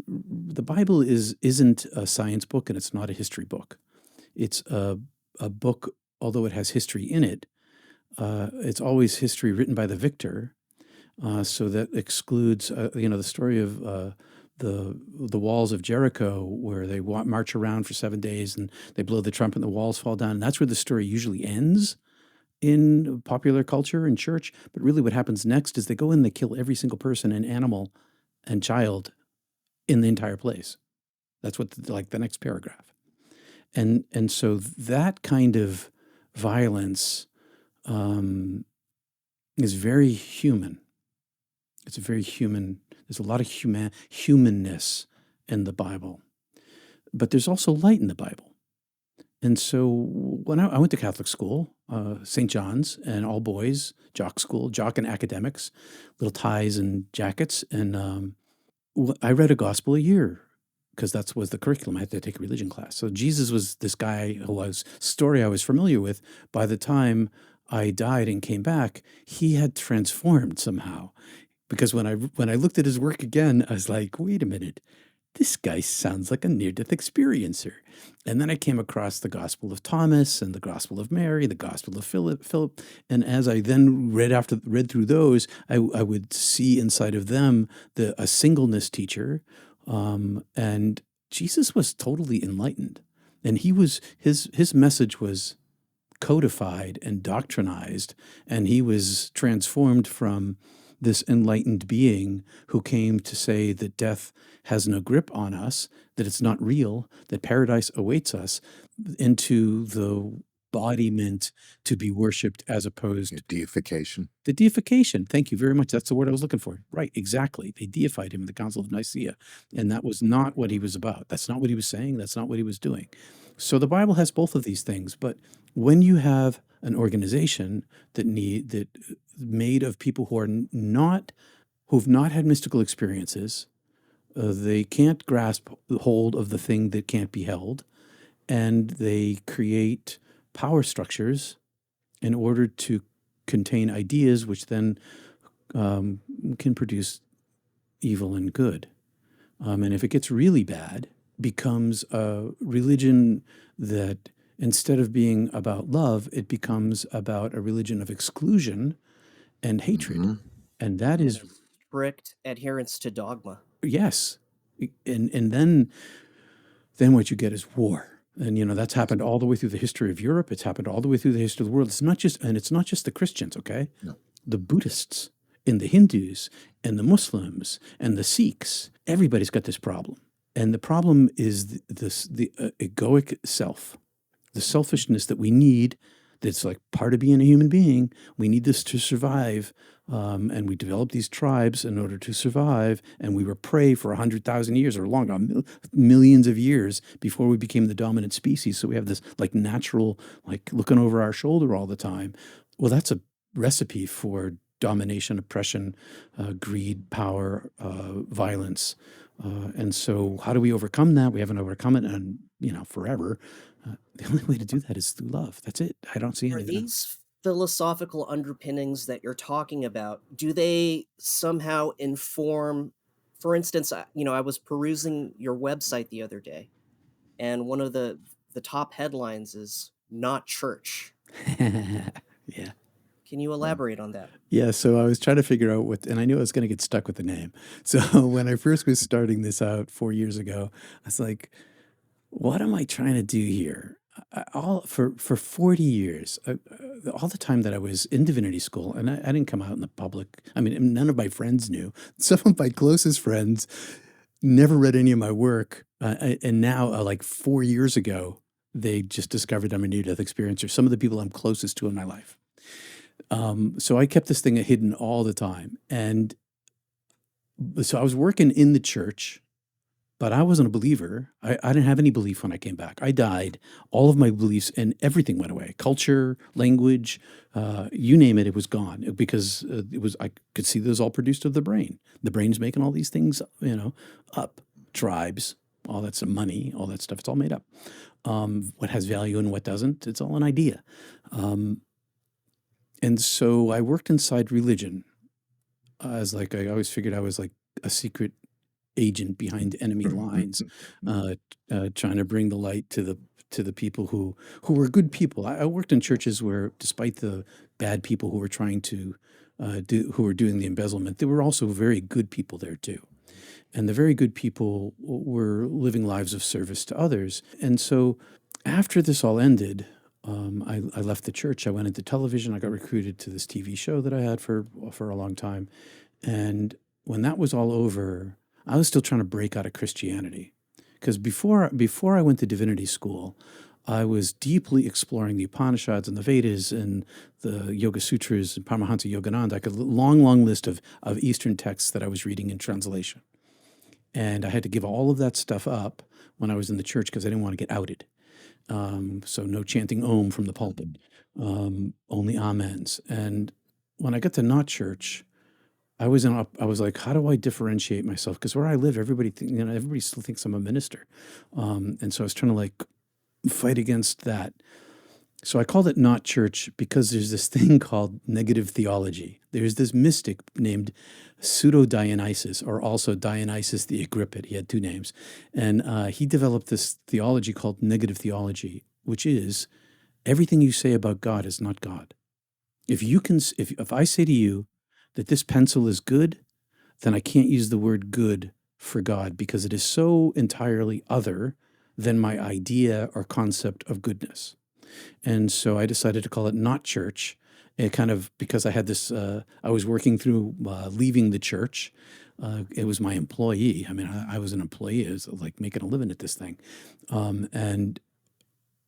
The Bible isn't a science book, and it's not a history book. It's a book, although it has history in it. It's always history written by the victor. So that excludes, the story of the walls of Jericho, where they march around for 7 days and they blow the trumpet and the walls fall down. And that's where the story usually ends in popular culture and church. But really what happens next is they go in, they kill every single person and animal and child in the entire place. That's what the next paragraph. And so that kind of violence is very human. It's very human. There's a lot of humanness in the Bible. But there's also light in the Bible. And so when I went to Catholic school, St. John's, and all boys, jock school, jock and academics, little ties and jackets. And I read a gospel a year because that was the curriculum. I had to take a religion class. So Jesus was this guy story I was familiar with. By the time I died and came back, he had transformed somehow. Because when I looked at his work again, I was like, wait a minute, this guy sounds like a near-death experiencer. And then I came across the Gospel of Thomas and the Gospel of Mary, the Gospel of Philip. And as I then read through those, I would see inside of them a singleness teacher. And Jesus was totally enlightened. And his message was codified and doctrinized, and he was transformed from this enlightened being who came to say that death has no grip on us, that it's not real, that paradise awaits us, into the embodiment to be worshipped as opposed Deification. the deification. Thank you very much. That's the word I was looking for. Right, exactly. They deified him in the Council of Nicaea, and that was not what he was about. That's not what he was saying. That's not what he was doing. So the Bible has both of these things, but when you have an organization that made of people who are who've not had mystical experiences, they can't grasp the hold of the thing that can't be held, and they create power structures in order to contain ideas which then can produce evil and good. And if it gets really bad, becomes a religion that instead of being about love, it becomes about a religion of exclusion and hatred. Mhm. And that And is, a strict adherence to dogma. yes. And then what you get is war. And, that's happened all the way through the history of Europe. It's happened all the way through the history of the world. It's not just the Christians, okay? No. The Buddhists and the Hindus and the Muslims and the Sikhs, everybody's got this problem. And the problem is the egoic self, the selfishness that we need, that's like part of being a human being. We need this to survive. And we developed these tribes in order to survive. And we were prey for 100,000 years or longer, millions of years before we became the dominant species. So we have this like natural, like looking over our shoulder all the time. Well, that's a recipe for domination, oppression, greed, power, violence. And so how do we overcome that? We haven't overcome it in, forever. The only way to do that is through love. That's it. I don't see Are anything. these philosophical underpinnings that you're talking about, do they somehow inform, for instance, I was perusing your website the other day, and one of the top headlines is "Not Church." Yeah. Can you elaborate on that? Yeah, so I was trying to figure out and I knew I was going to get stuck with the name. So when I first was starting this out 4 years ago, I was like, what am I trying to do here? For 40 years, all the time that I was in divinity school, and I didn't come out in the public. I mean, none of my friends knew. Some of my closest friends never read any of my work. And now, like 4 years ago, they just discovered I'm a near-death experiencer. Some of the people I'm closest to in my life. So I kept this thing hidden all the time. And so I was working in the church, but I wasn't a believer. I didn't have any belief when I came back. I died. All of my beliefs and everything went away. Culture, language, you name it, it was gone because I could see those all produced of the brain. The brain's making all these things, up. Tribes, all that's money, all that stuff. It's all made up. What has value and what doesn't, it's all an idea. And so I worked inside religion I always figured I was like a secret agent behind enemy lines, trying to bring the light to the people who were good people. I worked in churches where, despite the bad people who were trying to who were doing the embezzlement, there were also very good people there too. And the very good people were living lives of service to others. And so after this all ended, I left the church. I went into television. I got recruited to this TV show that I had for a long time. And when that was all over, I was still trying to break out of Christianity. Because before I went to divinity school, I was deeply exploring the Upanishads and the Vedas and the Yoga Sutras and Paramahansa Yogananda. I had a long list of Eastern texts that I was reading in translation. And I had to give all of that stuff up when I was in the church because I didn't want to get outed. So no chanting Om from the pulpit, only Amens. And when I got to not church, I was like, how do I differentiate myself? Because where I live, everybody still thinks I'm a minister. And so I was trying to like fight against that. So I called it not church because there's this thing called negative theology. There's this mystic named Pseudo-Dionysus, or also Dionysus the Agrippid. He had two names. And he developed this theology called negative theology, which is everything you say about God is not God. If I say to you that this pencil is good, then I can't use the word good for God because it is so entirely other than my idea or concept of goodness. And so I decided to call it not church. it kind of, because I had this, I was working through leaving the church. It was my employee. I mean, I was an employee. I was like making a living at this thing. And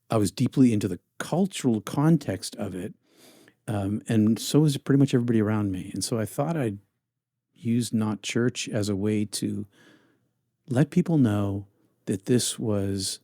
I was deeply into the cultural context of it. And so was pretty much everybody around me. And so I thought I'd use Not Church as a way to let people know that this was,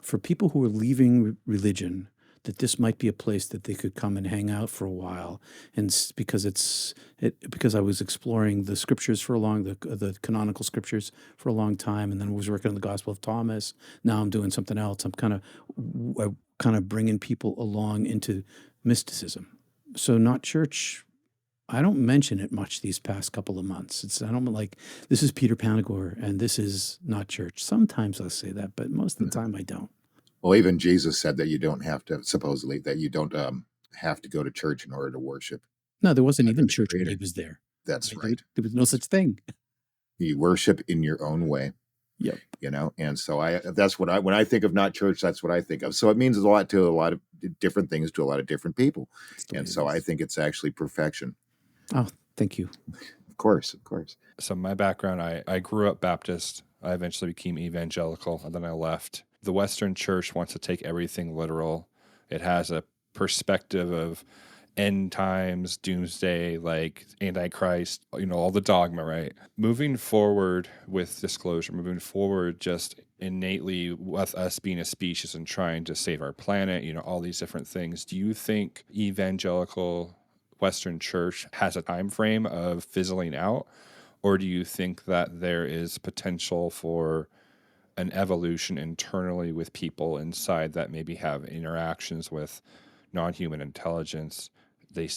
for people who were leaving religion, that this might be a place that they could come and hang out for a while. And because because I was exploring the scriptures for the canonical scriptures for a long time, and then was working on the Gospel of Thomas. Now I'm doing something else. I'm kind of bringing people along into mysticism. So Not Church, I don't mention it much these past couple of months. I don't like, this is Peter Panagore and this is Not Church. Sometimes I'll say that, but most of the time I don't. Well, even Jesus said that you don't have to, supposedly, that you don't have to go to church in order to worship. No, there wasn't even the church when he Creator. was there. That's Right? right. There was no such thing. You worship in your own way. Yep. You know, and so when I think of Not Church, that's what I think of. So it means a lot to a lot of different things to a lot of different people. That's the way And it so I is. think it's actually perfection. Oh, thank you. Of course. So my background, I grew up Baptist. I eventually became evangelical, and then I left. The Western church wants to take everything literal. It has a perspective of end times, doomsday, like Antichrist, all the dogma, right? Moving forward with disclosure, moving forward just innately with us being a species and trying to save our planet, all these different things. Do you think evangelical Western church has a time frame of fizzling out? Or do you think that there is potential for an evolution internally with people inside that maybe have interactions with non-human intelligence? They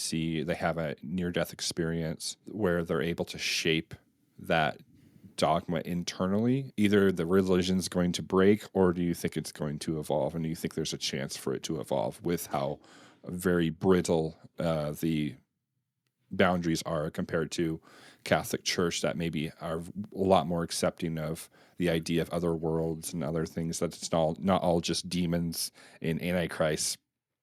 have a near-death experience where they're able to shape that dogma internally. Either the religion's going to break, or do you think it's going to evolve? And do you think there's a chance for it to evolve with how very brittle the boundaries are compared to Catholic Church that maybe are a lot more accepting of the idea of other worlds and other things, that it's not all just demons in Antichrist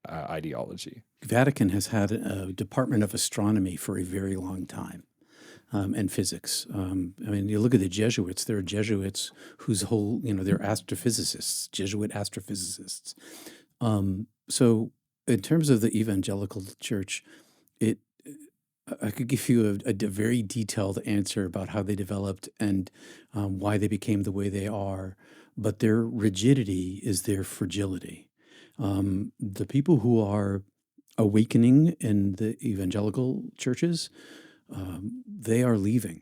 ideology? Vatican has had a Department of Astronomy for a very long time, and physics. I mean, you look at the Jesuits. There are Jesuits whose whole, they're astrophysicists, Jesuit astrophysicists. So in terms of the evangelical church, I could give you a very detailed answer about how they developed and why they became the way they are, but their rigidity is their fragility. The people who are awakening in the evangelical churches, they are leaving.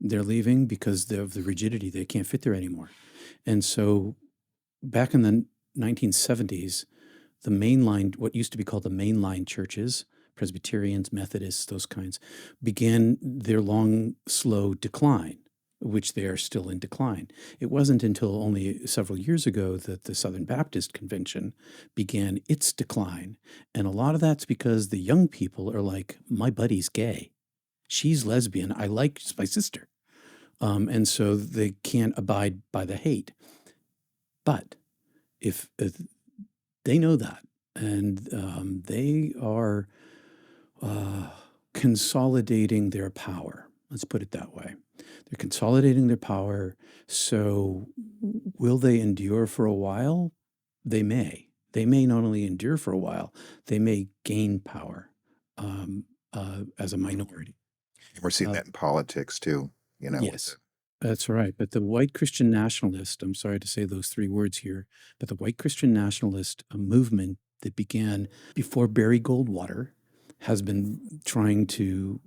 They're leaving because of the rigidity. They can't fit there anymore. And so back in the 1970s, the mainline, what used to be called the mainline churches, Presbyterians, Methodists, those kinds, began their long, slow decline, which they are still in decline. It wasn't until only several years ago that the Southern Baptist Convention began its decline. And a lot of that's because the young people are like, my buddy's gay. She's lesbian. I like my sister. And so they can't abide by the hate. But if they know that, and they are consolidating their power. Let's put it that way. They're consolidating their power. So will they endure for a while? They may. They may not only endure for a while, they may gain power as a minority. We're seeing that in politics too. Yes, that's right. But the white Christian nationalist, I'm sorry to say those three words here, but the white Christian nationalist movement that began before Barry Goldwater has been trying to,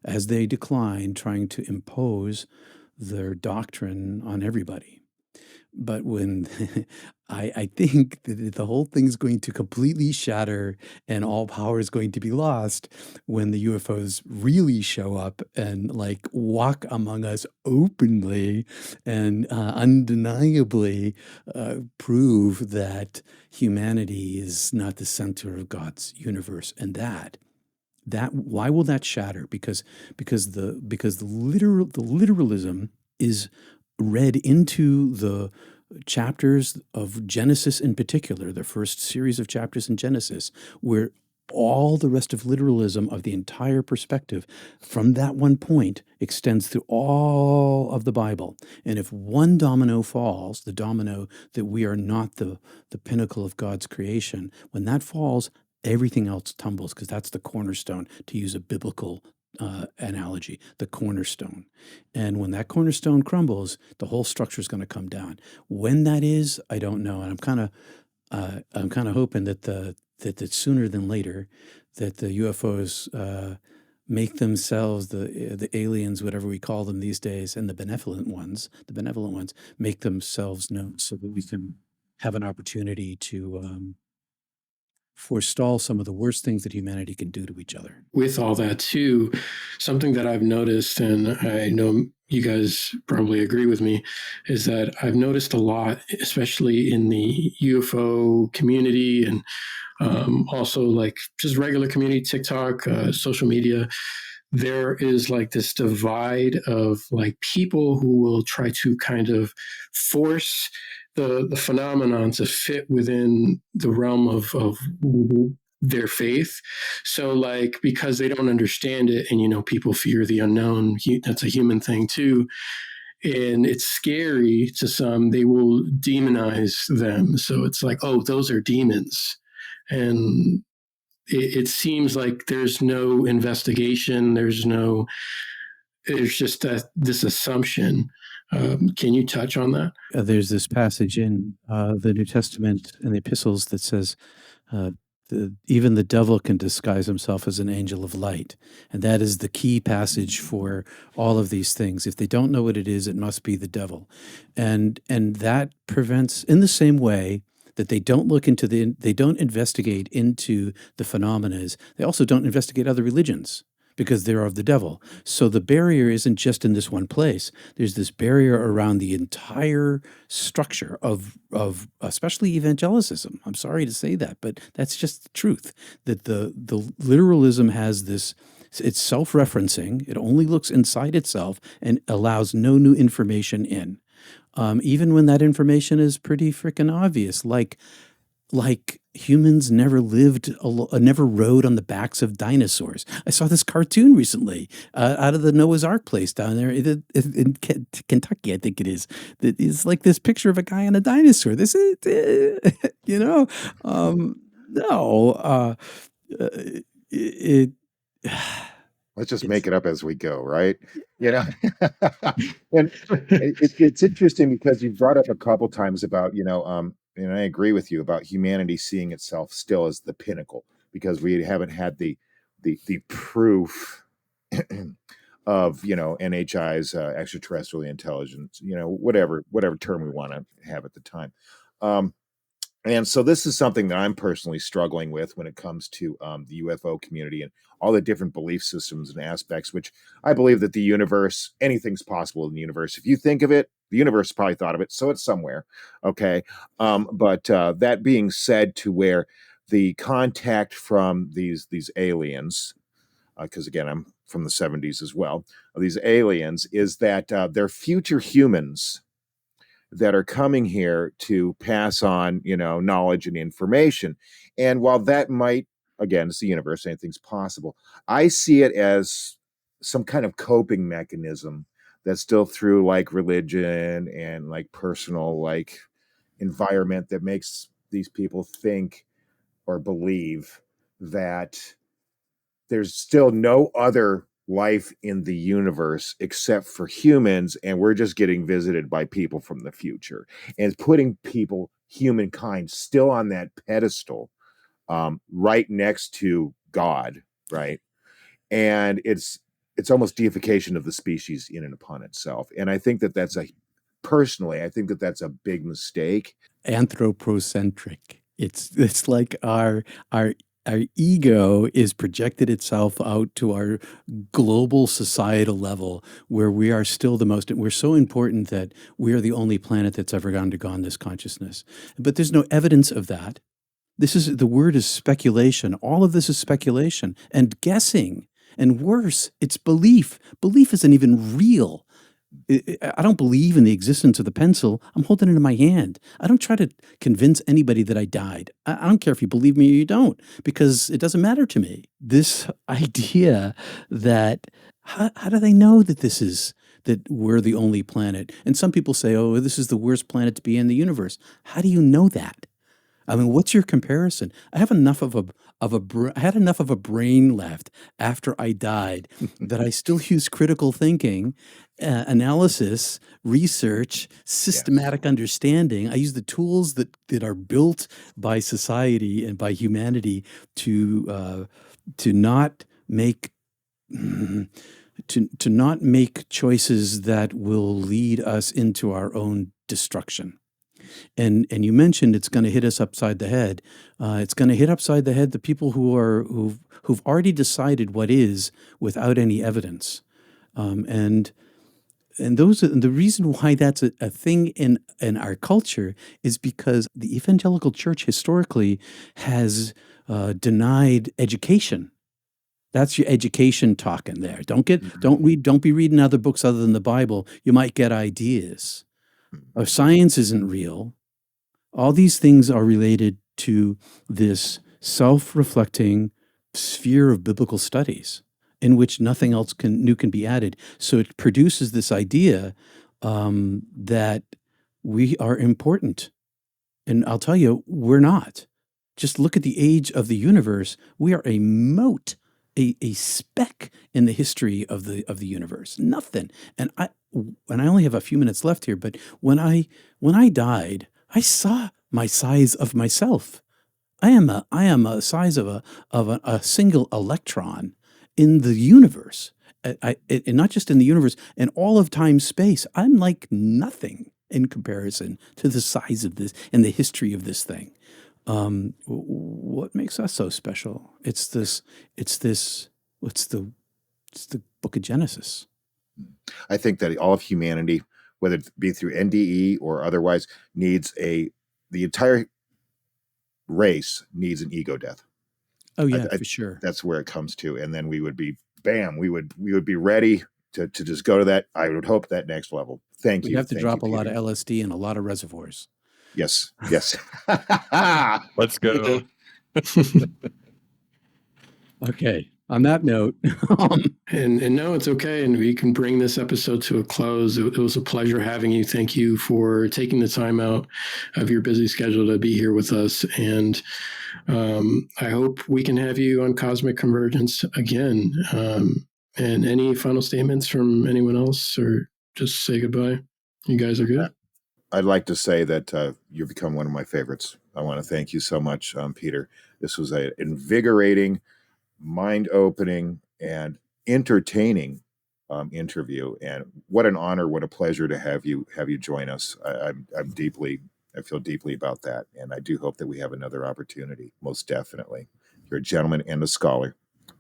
as they decline, trying to impose their doctrine on everybody. But when I think that the whole thing's going to completely shatter and all power is going to be lost when the UFOs really show up and like walk among us openly and undeniably prove that humanity is not the center of God's universe, and that why will that shatter? Because the literalism is read into the chapters of Genesis in particular, the first series of chapters in Genesis, where all the rest of literalism of the entire perspective from that one point extends through all of the Bible. And if one domino falls, the domino that we are not the pinnacle of God's creation, when that falls, everything else tumbles, because that's the cornerstone, to use a biblical analogy, the cornerstone. And when that cornerstone crumbles, the whole structure is going to come down. When that is, I don't know. And I'm kind of hoping that that sooner than later, that the UFOs make themselves, the aliens, whatever we call them these days, and the benevolent ones make themselves known, so that we can have an opportunity to forestall some of the worst things that humanity can do to each other. With all that too, something that I've noticed, and I know you guys probably agree with me, is that I've noticed a lot, especially in the UFO community, and also like just regular community, TikTok, social media, there is like this divide of like people who will try to kind of force the phenomenon to fit within the realm of their faith. So like, because they don't understand it, and people fear the unknown, that's a human thing too, and it's scary to some, they will demonize them. So it's like, oh, those are demons. And it seems like there's no investigation, there's just this assumption. Can you touch on that? There's this passage in the New Testament and the epistles that says, even the devil can disguise himself as an angel of light. And that is the key passage for all of these things. If they don't know what it is, it must be the devil. And that prevents, in the same way that they don't they don't investigate into the phenomena, they also don't investigate other religions, because they're of the devil. So the barrier isn't just in this one place. There's this barrier around the entire structure of especially evangelicism. I'm sorry to say that, but that's just the truth. That the literalism has this, it's self-referencing. It only looks inside itself and allows no new information in. Even when that information is pretty freaking obvious, like humans never never rode on the backs of dinosaurs. I saw this cartoon recently out of the Noah's Ark place down there in Kentucky, I think it is. That is like this picture of a guy on a dinosaur. This is, no, it. Let's just make it up as we go, right? And it's interesting because you brought up a couple times about, and I agree with you about humanity seeing itself still as the pinnacle, because we haven't had the proof of, NHI's extraterrestrial intelligence, whatever term we want to have at the time. And so this is something that I'm personally struggling with when it comes to the UFO community and all the different belief systems and aspects, which I believe that the universe, anything's possible in the universe. If you think of it, the universe probably thought of it, so it's somewhere. Okay. But that being said, to where the contact from these aliens, because again, I'm from the 70s as well, these aliens, is that they're future humans that are coming here to pass on, knowledge and information. And while that might, again, it's the universe, anything's possible, I see it as some kind of coping mechanism that's still through like religion and like personal like environment that makes these people think or believe that there's still no other life in the universe except for humans, and we're just getting visited by people from the future, and putting humankind still on that pedestal, right next to God, right? And it's almost deification of the species in and upon itself. And I think that that's a big mistake. Anthropocentric. It's like our ego is projected itself out to our global societal level, where we are still we're so important that we are the only planet that's ever undergone this consciousness. But there's no evidence of that. The word is speculation. All of this is speculation and guessing. And worse, it's belief. Belief isn't even real. I don't believe in the existence of the pencil. I'm holding it in my hand. I don't try to convince anybody that I died. I don't care if you believe me or you don't, because it doesn't matter to me. This idea that how do they know that that we're the only planet? And some people say, oh, this is the worst planet to be in the universe. How do you know that? I mean, what's your comparison? I have enough I had enough of a brain left after I died that I still use critical thinking, analysis, research, systematic understanding. I use the tools that are built by society and by humanity to not make to not make choices that will lead us into our own destruction. And you mentioned it's going to hit us upside the head. It's going to hit upside the head the people who've already decided what is without any evidence. And those are, the reason why that's a thing in our culture is because the evangelical church historically has denied education. That's your education talking there. Don't be reading other books other than the Bible. You might get ideas. Science isn't real. All these things are related to this self-reflecting sphere of biblical studies in which nothing else new can be added. So it produces this idea that we are important. And I'll tell you, we're not. Just look at the age of the universe. We are a mote, a speck in the history of the universe. Nothing. And I only have a few minutes left here, but when I died, I saw my size of myself. I am a size of a single electron in the universe, and not just in the universe, in all of time space. I'm like nothing in comparison to the size of this and the history of this thing. What makes us so special? It's the book of Genesis. I think that all of humanity, whether it be through NDE or otherwise, the entire race needs an ego death. Oh yeah, for sure. That's where it comes to, and then we would be, bam, we would be ready to just go to that. I would hope that next level. Thank you. We have to drop a lot of LSD in a lot of reservoirs. Yes. Let's go. Okay. On that note, and no, it's okay, and we can bring this episode to a close. It was a pleasure having you. Thank you for taking the time out of your busy schedule to be here with us, and I hope we can have you on Cosmic Convergence again. And any final statements from anyone else, or just say goodbye? You guys are good. I'd like to say that you've become one of my favorites. I want to thank you so much, Peter. This was an invigorating, mind-opening, and entertaining interview. And what an honor, what a pleasure to have you join us. I feel deeply about that, and I do hope that we have another opportunity. Most definitely. You're a gentleman and a scholar,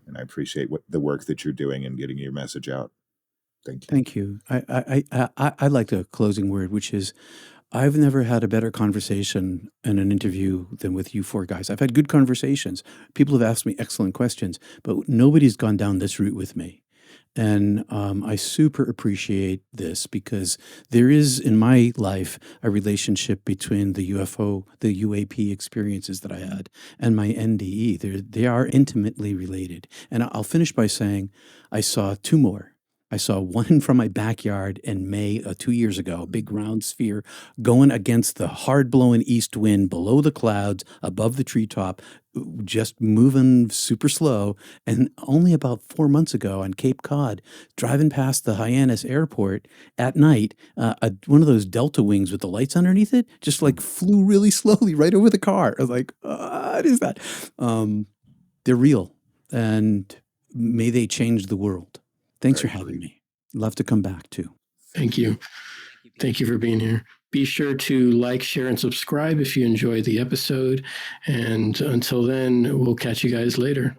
and I appreciate the work that you're doing and getting your message out. Thank you. Thank you. I'd like a closing word, which is, I've never had a better conversation in an interview than with you four guys. I've had good conversations. People have asked me excellent questions, but nobody's gone down this route with me. And I super appreciate this, because there is in my life a relationship between the UAP experiences that I had and my NDE. They are intimately related. And I'll finish by saying I saw two more. I saw one from my backyard in May 2 years ago, a big round sphere going against the hard-blowing east wind below the clouds, above the treetop, just moving super slow. And only about 4 months ago on Cape Cod, driving past the Hyannis airport at night, one of those Delta wings with the lights underneath it just like flew really slowly right over the car. I was like, what is that? They're real, and may they change the world. Thanks for having me. Love to come back too. Thank you. Thank you for being here. Be sure to like, share, and subscribe if you enjoyed the episode. And until then, we'll catch you guys later.